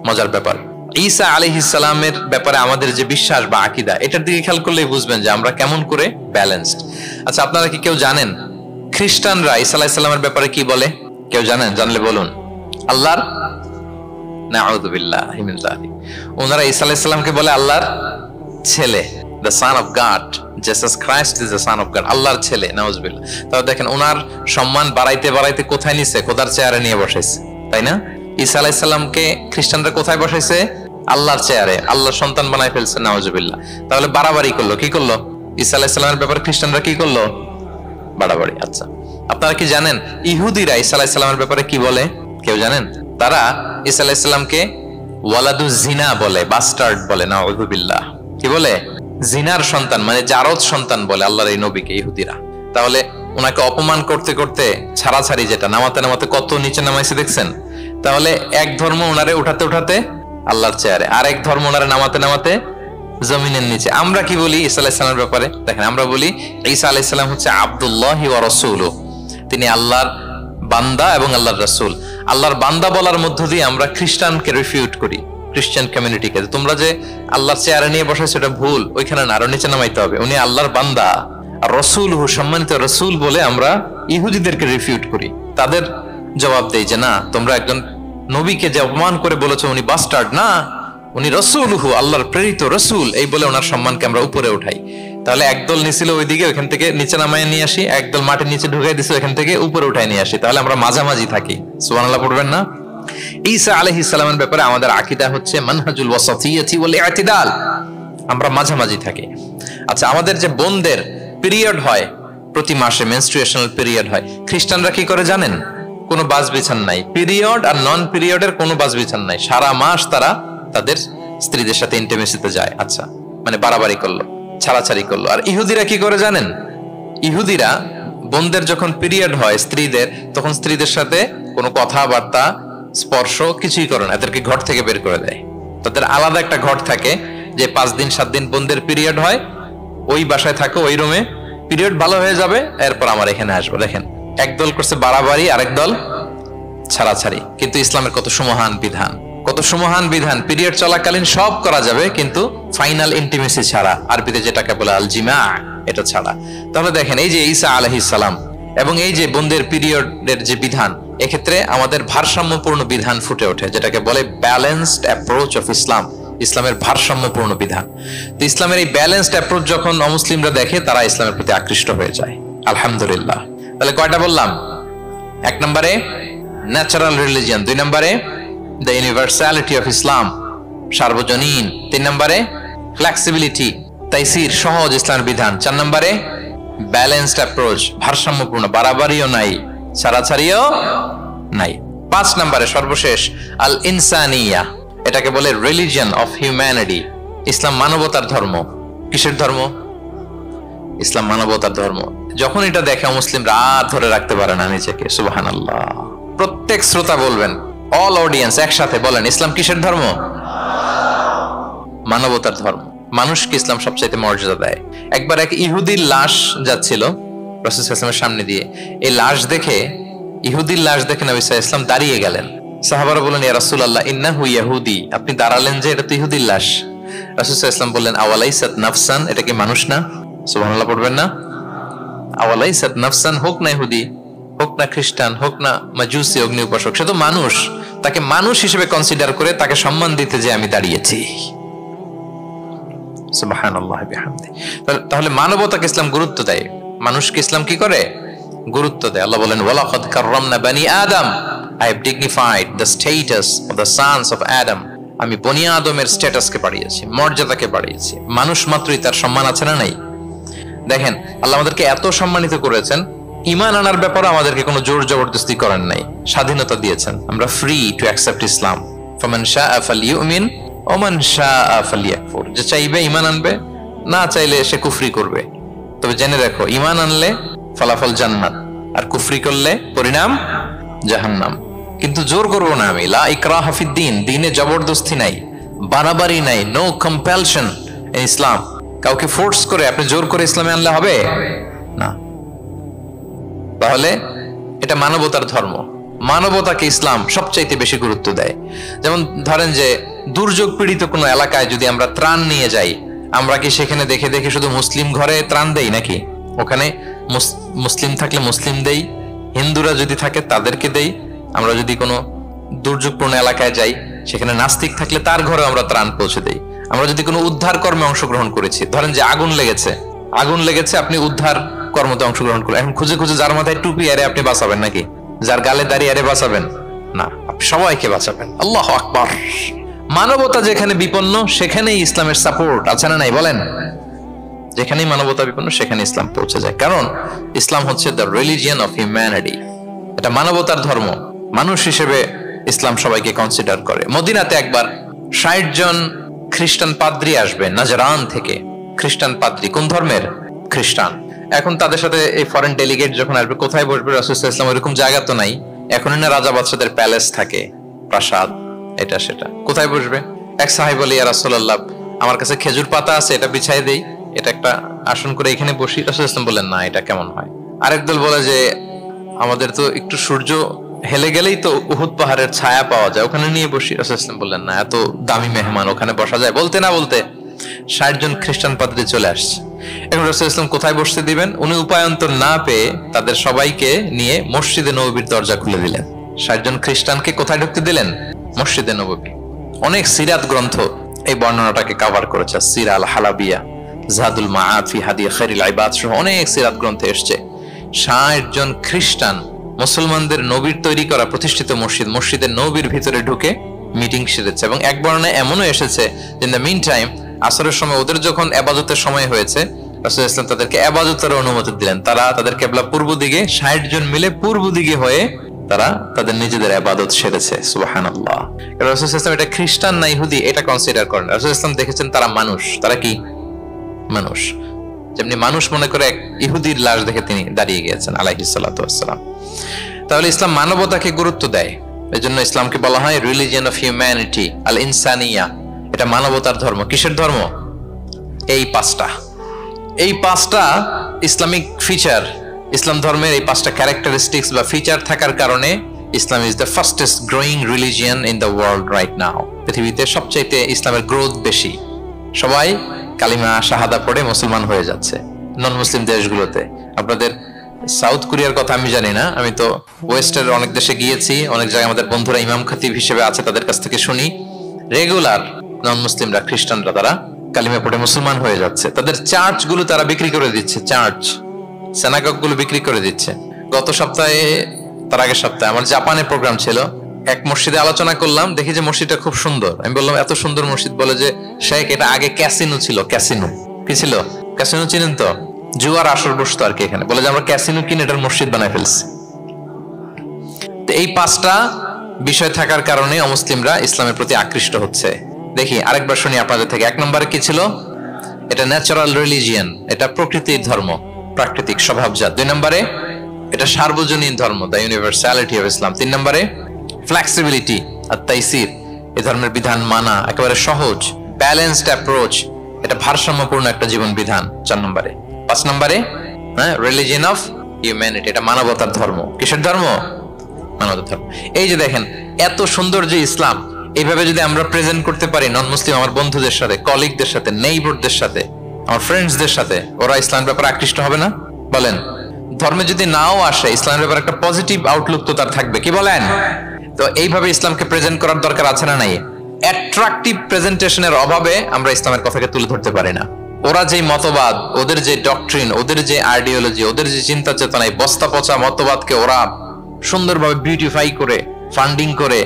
মজার ব্যাপার। ঈসা আলাইহিস সালামের ব্যাপারে আমাদের যে বিশ্বাস বা আকীদা, এটার দিকে খেয়াল করলেই বুঝবেন যে আমরা কেমন করে ব্যালেন্সড। আচ্ছা, আপনারা কি কেউ জানেন খ্রিস্টানরা ঈসা আলাইহিস সালামের ব্যাপারে কি বলে? কেউ জানেন? জানলে বলুন। আল্লাহর, নাউযু বিল্লাহি মিন যালিক, ওনারা ঈসা আলাইহিস সালামকে বলে আল্লাহর ছেলে, the son of God, Jesus Christ is the son of God, আল্লাহর ছেলে, নাউযু বিল্লাহ। তাহলে দেখেন ওনার সম্মান বাড়াইতে বাড়াইতে কোথায় নিছে? খোদার চেয়ারে নিয়ে বসাইছে, তাই না? ঈসা আলাইহিস সালামকে খ্রিস্টানরা কোথায় বসাইছে? আল্লাহর চেয়ারে, আল্লাহর সন্তান বানায় ফেলছে, নাউযু বিল্লাহ। তাহলে বাড়াবাড়ি করলো, কি করলো? ঈসা আলাইহিস সালামের ব্যাপারে খ্রিস্টানরা কি করলো? বাড়াবাড়ি। আচ্ছা, আপনারা কি জানেন ইহুদিরা ঈসা আলাইহিস সালামের ব্যাপারে কি বলে? কেউ জানেন? তারা ঈসা আলাইহিস সালামকে ওয়ালাদু জিনা বলে, বাস্টার্ড বলে, নাউযু বিল্লাহ। কি বলে? জিনার সন্তান, মানে জারদ সন্তান বলে আল্লাহর এই নবীকে ইহুদিরা। তাহলে ওনাকে অপমান করতে করতে ছাড়াছাড়ি, যেটা নামাতে নামাতে কত নিচে নামাইছে দেখছেন? তাহলে এক ধর্ম ওনারে উঠাতে উঠাতে আল্লাহর চেয়ারে, আর এক ধর্ম ওনারে নামাতে নামাতে জমিনের নিচে। আমরা কি বলি ঈসা আলাইহিস সালামের ব্যাপারে? দেখেন, আমরা বলি ঈসা আলাইহিস সালাম হচ্ছে আব্দুল্লাহি ওয়া রাসূলুহু, তিনি আল্লাহর বান্দা এবং আল্লাহর রাসূল। আল্লাহর বান্দা বলার মধ্য দিয়ে আমরা খ্রিস্টানকে রিফিউট করি, খ্রিস্টান কমিউনিটিকে, তোমরা যে আল্লাহর চেয়ারে নিয়ে বসাইছো এটা ভুল, ওইখানে না, আরো নিচে নামাইতে হবে, উনি আল্লাহর বান্দা। আর রাসূলুহু, সম্মানিত রাসূল বলে আমরা ইহুদিদেরকে রিফিউট করি, তাদের জবাব দেই যে না, তোমরা একজন নবীকে যে অপমান করে বলেছো উনি বাস্টার্ড না, উনি রাসূলুহু, আল্লাহর প্রেরিত রাসূল, এই বলে ওনার সম্মানকে আমরা উপরে উঠাই। তাহলে একদল নিছিল ওইদিকে, ওইখান থেকে নিচে নামায় নিয়ে আসি, একদল মাটির নিচে ঢুকাই দিছে, ওইখান থেকে উপরে উঠাই নিয়ে আসি। তাহলে আমরা মাঝামাঝি থাকি। সুবহানাল্লাহ পড়বেন না? ঈসা আলাইহিস সালামের ব্যাপারে আমাদের আকীদা হচ্ছে মানহাজুল ওয়াসাতিয়্যাতি ওয়াল ইতিদাল, আমরা মাঝামাঝি থাকি। আচ্ছা, আমাদের যে বোনদের পিরিয়ড হয় প্রতি মাসে, মেনস্ট্রুয়েশনাল পিরিয়ড হয়, খ্রিস্টানরা কি করে জানেন? কোনো বাজ বিছান নাই, পিরিয়ড আর নন পিরিয়ডের কোনো বাজ বিছান নাই, সারা মাস তারা তাদের স্ত্রীদের সাথে ইন্টিমেসিতে যায়। আচ্ছা, মানে বাড়াবাড়ি করলো, ছাড়াছাড়ি করলো। আর ইহুদিরা কি করে জানেন? ইহুদিরা বোনদের যখন পিরিয়ড হয় স্ত্রীদের, তখন স্ত্রীদের সাথে কোনো কথাবার্তা, স্পর্শ কিছুই করে না, এদেরকে ঘর থেকে বের করে দেয়। তাদের আলাদা একটা ঘর থাকে, যে 5 দিন 7 দিন বোনদের পিরিয়ড হয়, ওই বাসায় থাকো, ওই রুমে, পিরিয়ড ভালো হয়ে যাবে, এরপর আমার এখানে আসবো। দেখেন, একদল করছে বাড়াবাড়ি, আরেক দল ছাড়াছাড়ি। কিন্তু ইসলামের কত সুমহান বিধান, কত সুমহান বিধান! পিরিয়ড চলাকালীন সব করা যাবে, কিন্তু ফাইনাল ইন্টিমেসি ছাড়া, আরবিতে যেটাকে বলে আল জিমা, এটা ছাড়া। তাহলে দেখেন, এই যে ঈসা আলাইহিস সালাম এবং এই যে বোনদের পিরিয়ডের যে বিধান, এক্ষেত্রে আমাদের ভারসাম্যপূর্ণ বিধান ফুটে ওঠে, যেটাকে বলে ব্যালেন্সড অ্যাপ্রোচ অফ ইসলাম, ইসলামের ভারসাম্যপূর্ণ বিধান। তো ইসলামের এই ব্যালেন্সড অ্যাপ্রোচ যখন অমুসলিমরা দেখে, তারা ইসলামের প্রতি আকৃষ্ট হয়ে যায়। আলহামদুলিল্লাহ। তাহলে কয়টা বললাম? 1 নম্বরে ন্যাচারাল রিলিজিয়ন, 2 নম্বরে দ্য ইউনিভার্সালিটি অফ ইসলাম, সার্বজনীন, 3 নম্বরে ফ্লেক্সিবিলিটি, তাইসির, সহজ ইসলামের বিধান, 4 নম্বরে ব্যালেন্সড অ্যাপ্রোচ, ভারসাম্যপূর্ণ, বাড়াবাড়িও নাই, ছাড়াছাড়িও নাই, 5 নম্বরে সর্বশেষ আল ইনসানিয়া, এটাকে বলে রিলিজিয়ন অফ হিউম্যানিটি, ইসলাম মানবতার ধর্ম। কিসের ধর্ম? ইসলাম মানবতার ধর্ম। যখন এটা দেখে মুসলিমরা আর ধরে রাখতে পারে না নিজেকে। সুবহানাল্লাহ। প্রত্যেক শ্রোতা বলবেন, অল অডিয়েন্স একসাথে বলেন, ইসলাম কিসের ধর্ম? মানবতার ধর্ম। মানুষকে ইসলাম সবচাইতে মর্যাদা দেয়। একবার এক ইহুদির লাশ যাচ্ছিল রাসূল সাল্লাল্লাহু আলাইহি ওয়াসাল্লামের সামনে দিয়ে, এই লাশ দেখে, ইহুদির লাশ দেখে নবী সাল্লাল্লাহু আলাইহি ওয়াসাল্লাম দাঁড়িয়ে গেলেন। সাহাবারা বললেন, ইয়া রাসূলুল্লাহ ইন্নাহু ইয়াহুদি, আপনি দাঁড়ালেন যে, এটা তো ইহুদির লাশ। রাসূল সাল্লাল্লাহু আলাইহি ওয়াসাল্লাম বললেন, আওয়ালাইসাত নাফসান, এটা কি মানুষ না? সুবহানাল্লাহ পড়বেন না? আওয়ালাইসাত নাফসান, হোক না ইহুদি, হোক না খ্রিস্টান, হোক না মাজুসি, অগ্নি উপাসক, সে তো মানুষ। তাকে মানুষ হিসেবে কনসিডার করে তাকে সম্মান দিতে যে আমি দাঁড়িয়েছি। সুবহানাল্লাহ বিহামদি। তাহলে মানবতাকে ইসলাম গুরুত্ব দেয়, মানুষকে ইসলাম কি করে? গুরুত্ব দেয়। আল্লাহ বলেন, ওয়ালাকাদ কাররামনা বানি আদম, I have dignified the status of the sons of Adam, আমি বনি আদমের স্ট্যাটাসকে বাড়িয়েছি, মর্যাদাকে বাড়িয়েছি। মানুষ মাত্রই তার সম্মান আছে না নাই? দেখেন, আল্লাহ আমাদেরকে এত সম্মানিত করেছেন, ঈমান আনার ব্যাপারে আমাদেরকে কোনো জোর জবরদস্তি করেন নাই, স্বাধীনতা দিয়েছেন। আমরা ফ্রি টু অ্যাকসেপ্ট ইসলাম। ফামান শাআ ফালইউমিন ওয়া মান শাআ ফালইয়াকফুর, যে চাইবে ঈমান আনবে, না চাইলে সে কুফরি করবে। তবে জেনে রাখো, ঈমান আনলে ফলাফল জান্নাত, আর কুফরি করলে পরিণাম জাহান্নাম। কিন্তু জোর করবো না আমি, লা ইকরাহা ফিদ্দীন, দ্বীনে জবরদস্তি নাই, বাড়াবাড়ি নাই, নো কম্পালশন ইন ইসলাম। কাউকে ফোর্স করে আপনি জোর করে ইসলামে আনলে হবে না। তাহলে এটা মানবতার ধর্ম, মানবতাকে ইসলাম সবচাইতে বেশি গুরুত্ব দেয়। যেমন ধরেন যে দুর্যোগ পীড়িত কোনো এলাকায় যদি আমরা ত্রাণ নিয়ে যাই, আমরা কি সেখানে দেখে দেখে শুধু মুসলিম ঘরে ত্রাণ দেই নাকি? ওখানে মুসলিম থাকলে মুসলিম দেই, হিন্দুরা যদি থাকে তাদেরকে দেই। আমরা যদি কোনো দুর্যোগপূর্ণ এলাকায় যাই, সেখানে নাস্তিক থাকলে তার ঘরে আমরা ত্রাণ পৌঁছে দেই। আমরা যদি কোনো উদ্ধার কর্মে অংশগ্রহণ করেছি, ধরেন যে আগুন লেগেছে, আপনি উদ্ধার কর্মতে অংশগ্রহণ করলেন, এখন খুঁজে খুঁজে যার মাথায় টুপি আরে আপনি বাঁচাবেন নাকি? যার গালে দাঁড়িয়ে আরে বাঁচাবেন না, আপনি সবাইকে বাঁচাবেন। আল্লাহু আকবার। মানবতা যেখানে বিপন্ন সেখানেই ইসলামের সাপোর্ট আছে না নাই বলেন? যেখানেই মানবতা বিপন্ন সেখানে ইসলাম পৌঁছে যায়, কারণ ইসলাম হচ্ছে দ্য রিলিজিয়ন অফ হিউম্যানিটি। এটা মানবতার ধর্ম। মানুষ হিসেবে ইসলাম সবাইকে কনসিডার করে। মদিনাতে একবার ৬০ জন খ্রিস্টান পাদ্রী আসবে নাজরান থেকে। খ্রিস্টান পাদ্রী কোন ধর্মের? খ্রিস্টান। এখন তাদের সাথে এই ফরেন ডেলিগেট যখন আসবে, কোথায় বসবে? রাসূল সাল্লাল্লাহু আলাইহি ওয়াসাল্লাম এরকম জায়গা তো নাই। এখন না রাজা বাদশাদের প্যালেস থাকে, প্রাসাদ, এটা সেটা। কোথায় বসবে? এক সাহাবী বলে, ইয়া রাসূলুল্লাহ, আমার কাছে খেজুর পাতা আছে, এটা বিছাই দেই, এটা একটা আসন করে এখানে বসি। রাসূল সাল্লাল্লাহু আলাইহি ওয়াসাল্লাম বললেন, না, এটা কেমন হয়? আরেক দল বলে যে আমাদের তো একটু সূর্য হেলে গেলেই তো উহুদ পাহাড়ের ছায়া পাওয়া যায়, ওখানে নিয়ে বসি। রাসূল সাল্লাল্লাহু আলাইহি ওয়াসাল্লাম বললেন, না, এত দামি মেহমান, ওখানে বসা যায়? বলতে না বলতে ৬০ জন খ্রিস্টান পাদ্রী চলে আসছে। এখন রাসূল সাল্লাল্লাহু আলাইহি ওয়াসাল্লাম কোথায় বসতে দিবেন? উনি উপায়ন্তর না পেয়ে তাদের সবাইকে নিয়ে মসজিদে নববীর দরজা খুলে দিলেন। ৬০ জন খ্রিস্টানকে কোথায় ঢুকতে দিলেন? মসজিদে নববী। অনেক সিরাত গ্রন্থ এই বর্ণনাটাকে কভার করেছে। সিরা আল হালাবিয়া, জাদুল মাআদ ফি হাদি খায়রিল ইবাদ সহ অনেক সিরাত গ্রন্থে এসেছে ৬০ জন খ্রিস্টান মুসলমানদের নবীর তৈরি করা প্রতিষ্ঠিত মসজিদের নবীর ভিতরে ঢুকে মিটিং সেরেছে। এবং এক বর্ণনায় এমনও এসেছে, ইন দ্য মিন টাইম আসরের সময় ওদের যখন ইবাদতের সময় হয়েছে, রাসূল সাল্লাল্লাহু আলাইহি ওয়াসাল্লাম তাদেরকে ইবাদতের অনুমতি দিলেন। তারা তাদের কিবলা পূর্ব দিকে, ৬০ জন মিলে পূর্ব দিকে হয়ে তারা তাদের নিজেদের ইবাদত সেরেছে। সুবহানাল্লাহ। রাসূল সাল্লাল্লাহু আলাইহি ওয়াসাল্লাম এটা খ্রিস্টান না ইহুদি এটা কনসিডার করেন। রাসূল সাল্লাল্লাহু আলাইহি ওয়াসাল্লাম দেখেছেন তারা মানুষ। তারা কি? মানুষ। যেমনি মানুষ মনে করে এক ইহুদির লাশ দেখে তিনি দাঁড়িয়ে গিয়েছেন আলাইহিস সালাতু ওয়াস সালাম। তাহলে ইসলাম মানবতাকে গুরুত্ব দেয়। এজন্য ইসলামকে বলা হয় রিলিজিয়ন অফ হিউম্যানিটি, আল ইনসানিয়া। এটা মানবতার ধর্ম। কিসের ধর্ম? এই পাঁচটা ইসলামিক ফিচার, ইসলাম ধর্মের এই 5টা ক্যারেক্টারিস্টিক্স বা ফিচার থাকার কারণে Islam is the fastest growing religion in the world right now. পৃথিবীতে সবচাইতে ইসলামের গ্রোথ বেশি। সবাই কালিমা শাহাদা পড়ে মুসলমান হয়ে যাচ্ছে নন মুসলিম দেশগুলোতে। আপনাদের সাউথ কোরিয়ার কথা আমি জানি না, আমি তো ওয়েস্টের অনেক দেশে গিয়েছি, অনেক জায়গায় আমাদের বন্ধুরা ইমাম খতিব হিসেবে আছে, তাদের কাছ থেকে শুনি রেগুলার নন মুসলিমরা, খ্রিস্টানরা তারা কালিমা পড়ে মুসলমান হয়ে যাচ্ছে। তাদের চার্চ গুলো তারা বিক্রি করে দিচ্ছে, চার্চ সিনাগগ গুলো বিক্রি করে দিচ্ছে। গত সপ্তাহে, তার আগের সপ্তাহে আমার জাপানে প্রোগ্রাম ছিল, এক মসজিদে আলোচনা করলাম, দেখি যে মসজিদটা খুব সুন্দর। আমি বললাম এত সুন্দর মসজিদ, বলে যে শেখ এটা আগে ক্যাসিনো ছিল। ক্যাসিনো কি ছিল? ক্যাসিনো চিনেন তো? জুয়ার আসর বসতো আর কি এখানে। বলে যে আমরা ক্যাসিনো কিনে এটার মসজিদ বানায় ফেলছি। এই 5টা বিষয় থাকার কারণে অমুসলিমরা ইসলামের প্রতি আকৃষ্ট হচ্ছে। দেখি আরেকবার শুনি আপনাদের থেকে। 1 নম্বরে কি ছিল? এটা ন্যাচারাল রিলিজিয়ন, এটা প্রকৃতির ধর্ম, প্রাকৃতিক স্বভাবজাত। 2 নম্বরে এটা সার্বজনীন ধর্ম, দ্য ইউনিভার্সালিটি অফ ইসলাম। 3 নম্বরে ফ্লেক্সিবিলিটি আর তাইসির, এই ধর্মের বিধান মানা একেবারে সহজ, ব্যালেন্সড অ্যাপ্রোচ, এটা ভারসাম্যপূর্ণ একটা জীবন বিধান। 4 নম্বরে। 5 নম্বরে রিলিজিয়ন অফ হিউম্যানিটি, এটা মানবতার ধর্ম। কিসের ধর্ম? মানবতার ধর্ম। এই যে দেখেন এত সুন্দর যে ইসলাম, এইভাবে যদি আমরা প্রেজেন্ট করতে পারি নন মুসলিম আমার বন্ধুদের সাথে, কলিগদের সাথে, নেইবারদের সাথে, আমার ফ্রেন্ডসদের সাথে, ওরা ইসলামের ব্যাপারে আকৃষ্ট হবে না? বলেন। ধর্মে যদি নাও আসে, ইসলামের ব্যাপারে একটা পজিটিভ আউটলুক তো তার থাকবে, কি বলেন? তো এইভাবে ইসলামকে প্রেজেন্ট করার দরকার আছে না নাই? অ্যাট্রাকটিভ প্রেজেন্টেশনের অভাবে আমরা ইসলামের কথাকে তুলে ধরতে পারি না। ওরা যে মতবাদ, ওদের যে ডক্ট্রিন, ওদের যে আইডিওলজি, ওদের যে চিন্তা চেতনা, এই বস্তা পচা মতবাদকে ওরা সুন্দরভাবে বিউটিফাই করে, ফান্ডিং করে,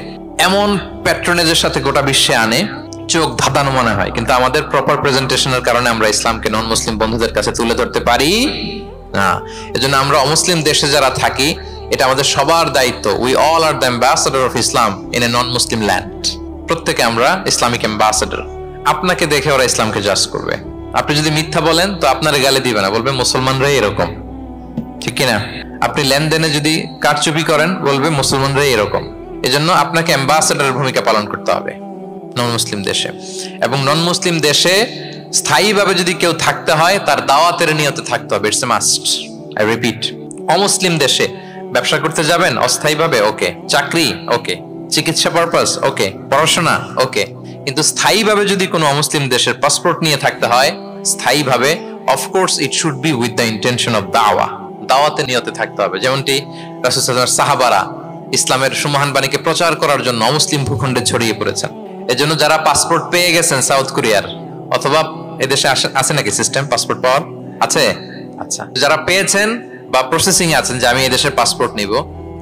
এমন প্যাট্রনেজের সাথে গোটা বিশ্বে আনে, চোখ ধাঁধানো মনে হয়। কিন্তু আমাদের প্রপার প্রেজেন্টেশনের কারণে আমরা ইসলামকে নন মুসলিম বন্ধুদের কাছে তুলে ধরতে পারি না। এজন্য আমরা অমুসলিম দেশে যারা থাকি, এটা আমাদের সবার দায়িত্ব। We all are the ambassador of Islam in a non Muslim land. প্রত্যেকে আমরা ইসলামিক অ্যাম্বাসেডর। আপনাকে দেখে ওরা ইসলামকে জাজ করবে। আপনি যদি মিথ্যা বলেন তো আপনার গালে দিবে না, বলবে মুসলমানরাই এরকম, ঠিক কিনা? আপনি লেনদেনে যদি কারচুপি করেন বলবে মুসলমানরাই এরকম। এজন্য আপনাকে অ্যাম্বাসেডারের ভূমিকা পালন করতে হবে নন মুসলিম দেশে। এবং নন মুসলিম দেশে স্থায়ীভাবে যদি কেউ থাকতে হয় তার দাওয়াতের নিয়তে থাকতে হবে, it's a must. I repeat, অমুসলিম দেশে ব্যবসা করতে যাবেন অস্থায়ীভাবে, ওকে। চাকরি, ওকে। চিকিৎসা পারপাস, ওকে। পড়াশোনা, ওকে। কিন্তু স্থায়ীভাবে যদি কোনো অমুসলিম দেশের পাসপোর্ট নিয়ে থাকতে হয় স্থায়ীভাবে, of course it should be with the intention of দাওয়া, দাওয়াতের নিয়তে থাকতে হবে। যেমনটি রাসূল সাল্লাল্লাহু আলাইহি ওয়াসাল্লামের সাহাবারা ইসলামের সুমহান বাণীকে প্রচার করার জন্য অমুসলিম ভূখণ্ডে ছড়িয়ে পড়েছেন। এজন্য যারা পাসপোর্ট পেয়ে গেছেন সাউথ কোরিয়ার, অথবা এদেশে আছে নাকি সিস্টেম পাসপোর্ট পাওয়ার? আছে? আচ্ছা, যারা পেয়েছেন বা প্রসেসিং এ আছেন যে আমি এদেশের পাসপোর্ট নিব,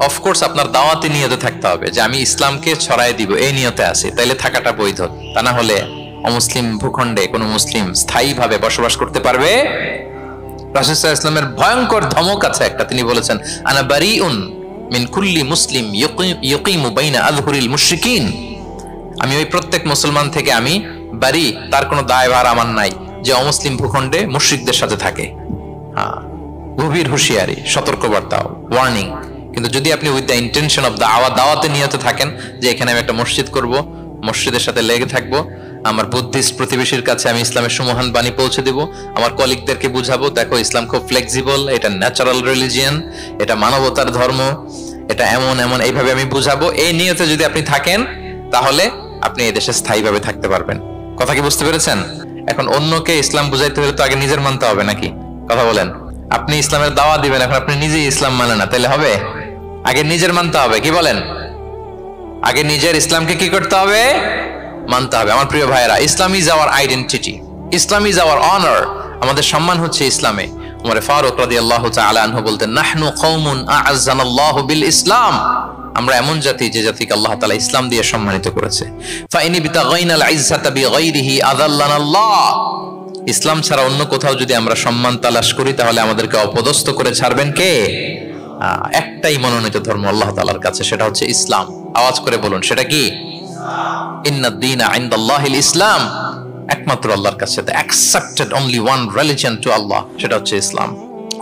অফকোর্স আপনার দাওয়াতে নিয়তে থাকতে হবে যে আমি ইসলামকে ছড়াই দিব, এই নিয়তে আছি, তাইলে থাকাটা বৈধ। তা না হলে অমুসলিম ভূখণ্ডে কোনো মুসলিম স্থায়ীভাবে বসবাস করতে পারবে? রাসূল সাল্লাল্লাহু আলাইহি ওয়াসাল্লামের ভয়ঙ্কর ধমক আছে একটা, তিনি বলেছেন আনা বারিউন মিন কুল্লি মুসলিম ইয়ুকিমু বাইনা আযহুরিল মুশরিকিন, আমি ওই প্রত্যেক মুসলমান থেকে আমি বারি, তার কোনো দায়ভার আমার নাই যে অমুসলিম ভূখণ্ডে মুশরিকদের সাথে থাকে। হ্যাঁ, গভীর হুঁশিয়ারি, সতর্কবার্তা, ওয়ার্নিং। কিন্তু যদি আপনি উইথ দ্য ইন্টেনশন অফ দাওয়াতে নিয়তে থাকেন যে এখানে আমি একটা মসজিদ করব, মসজিদের সাথে লেগে থাকবো, আমার বুদ্ধিস্ট প্রতিবেশীর কাছে আমি ইসলামের সুমহান বাণী পৌঁছে দেব, আমার কলিগদেরকে বুঝাবো দেখো ইসলাম খুব ফ্লেক্সিবল, এটা ন্যাচারাল রিলিজিয়ান, এটা মানবতার ধর্ম, এটা এমন এমন, এইভাবে আমি বুঝাবো, এই নিয়তে যদি আপনি থাকেন তাহলে আপনি এই দেশে স্থায়ীভাবে থাকতে পারবেন। কথা কি বুঝতে পেরেছেন? এখন অন্যকে ইসলাম বুঝাইতে হলে তো আগে নিজের মানতে হবে নাকি? কথা বলেন। আপনি ইসলামের দাওয়া দিবেন, এখন আপনি নিজেই ইসলাম মানে না, তাহলে হবে? আগে নিজের মানতে হবে, কি বলেন? আগে নিজের ইসলামকে কি করতে হবে? মানতে হবে। আমার প্রিয় ভাইয়েরা, Islam is our identity, Islam is our honour, আমাদের সম্মান হচ্ছে ইসলামে। উমর ফারুক রাদিয়াল্লাহু তাআলা আনহু বলতেন নাহনু কওমুন আ'আজ্জানাল্লাহু বিল ইসলাম, আমরা এমন জাতি যে জাতিকে আল্লাহ তাআলা ইসলাম দিয়ে সম্মানিত করেছে। ফাইনি বিতাগাইনাল ইজ্জাতা বিগাইরিহি আযাল্লানাল্লাহ, ইসলাম ছাড়া অন্য কোথাও যদি আমরা সম্মান তালাশ করি তাহলে আমাদেরকে অপদস্থ করে ছাড়বেন কে? একটাই মনোনীত ধর্ম আল্লাহ তাআলার কাছে, সেটা হচ্ছে ইসলাম। আওয়াজ করে বলুন, সেটা কি? ইন্নাদ দীনা ইনদাল্লাহিল ইসলাম, একমাত্র আল্লাহর কাছে the accepted only one religion to Allah, সেটা হচ্ছে ইসলাম।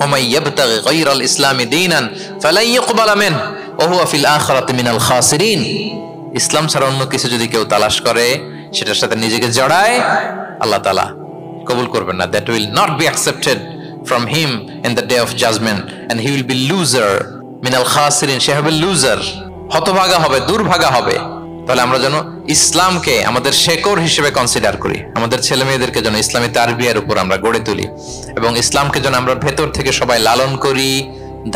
ওমাই ইয়াবতাগি গায়রাল ইসলামি দীনান ফালাই ইউকবালা মিনহু ওয়া হুয়া ফিল আখিরাতি মিনাল খাসিরিন, ইসলাম ছাড়া অন্য কিছু যদি কেউ তালাশ করে, সেটার সাথে নিজেকে জড়ায়, আল্লাহ তাআলা কবুল করবেন না। that will not be accepted from him in the day of judgment and he will be loser মিনাল খাসিরিন, সে হবে লুজার, হতভাগা হবে, দুর্ভাগা হবে। তাহলে আমরা যেন ইসলামকে আমাদের শেকড় হিসেবে কনসিডার করি, আমাদের ছেলে মেয়েদেরকে যেন ইসলামী তারবিয়ার উপর আমরা গড়ে তুলি, এবং ইসলামকে যেন আমরা ভেতর থেকে সবাই লালন করি,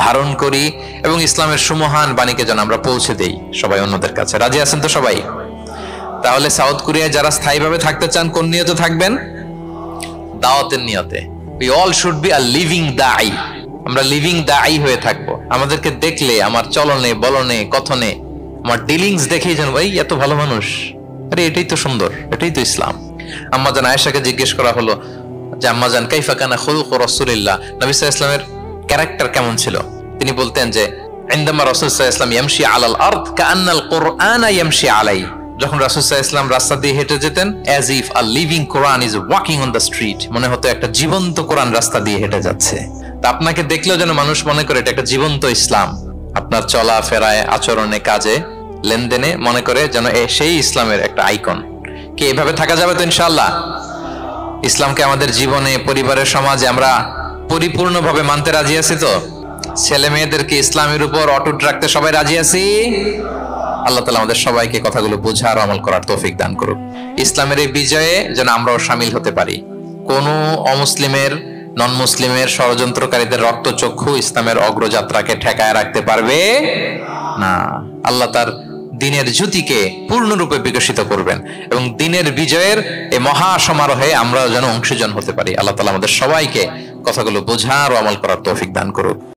ধারণ করি, এবং ইসলামের সুমহান বাণীকে যেন আমরা পৌঁছে দেই সবাই অন্যদের কাছে। রাজি আছেন তো সবাই? তাহলে সাউথ কোরিয়ায় যারা স্থায়ীভাবে থাকতে চান কোন নিয়তে থাকবেন? দাওয়াতের নিয়তে। We all should be a living da'i, আমরা লিভিং দাঈ হয়ে থাকবো। আমাদেরকে দেখলে আমার চলনে বলনে কথনে আমার ডিলিংস দেখেই যেন ভাই এত ভালো মানুষ, আরে এটাই তো সুন্দর, এটাই তো ইসলাম। আম্মাজান আয়েশাকে জিজ্ঞেস করা হলো যে আম্মাজান কাইফা কানা খুলুক রাসূলিল্লাহ, নবী সাল্লাল্লাহু আলাইহি ওয়াসাল্লামের ক্যারেক্টার কেমন ছিল? তিনি বলতেন যে ইনদামা রাসূল সাল্লাল্লাহু আলাইহি ওয়াসাল্লাম ইয়ামশি আলাল আরদ কাআন্নাল কুরআনা ইয়ামশি আলাই, যখন রাসূল সাল্লাল্লাহু আলাইহি ওয়াসাল্লাম রাস্তা দিয়ে হেঁটে যেতেন as if a living Quran is walking on the street, মনে হতো একটা জীবন্ত কোরআন রাস্তা দিয়ে হেঁটে যাচ্ছে। তা আপনাকে দেখলেও যেন মানুষ মনে করে এটা একটা জীবন্ত ইসলাম, আপনার চলা ফেরায় আচরণে কাজে লেনদেনে মনে করে যেন সেই ইসলামের একটা আইকন। কি এভাবে থাকা যাবে তো ইনশাআল্লাহ? ইসলামকে আমাদের জীবনে, পরিবারের, সমাজে আমরা পরিপূর্ণভাবে মানতে রাজি আছি তো? ছেলে মেয়েদেরকে ইসলামের উপর অটুট রাখতে সবাই রাজি আছি? আল্লাহ তাআলা আমাদের সবাইকে কথাগুলো বোঝার আমল করার তৌফিক দান করুক। ইসলামের এই বিজয়ে যেন আমরাও শামিল হতে পারি। কোন অমুসলিমের, নন মুসলিমের ষড়যন্ত্রকারীদের রক্তচক্ষু ইসলামের অগ্রযাত্রাকে ঠেকায় রাখতে পারবে না। আল্লাহ তার দ্বীনের জ্যোতিকে পূর্ণরূপে বিকশিত করবেন এবং দ্বীনের বিজয়ের এই মহা সমারোহে আমরা যেন অংশীজন হতে পারি। আল্লাহ তাআলা আমাদের সবাইকে কথাগুলো বোঝার ও আমল করার তৌফিক দান করুক।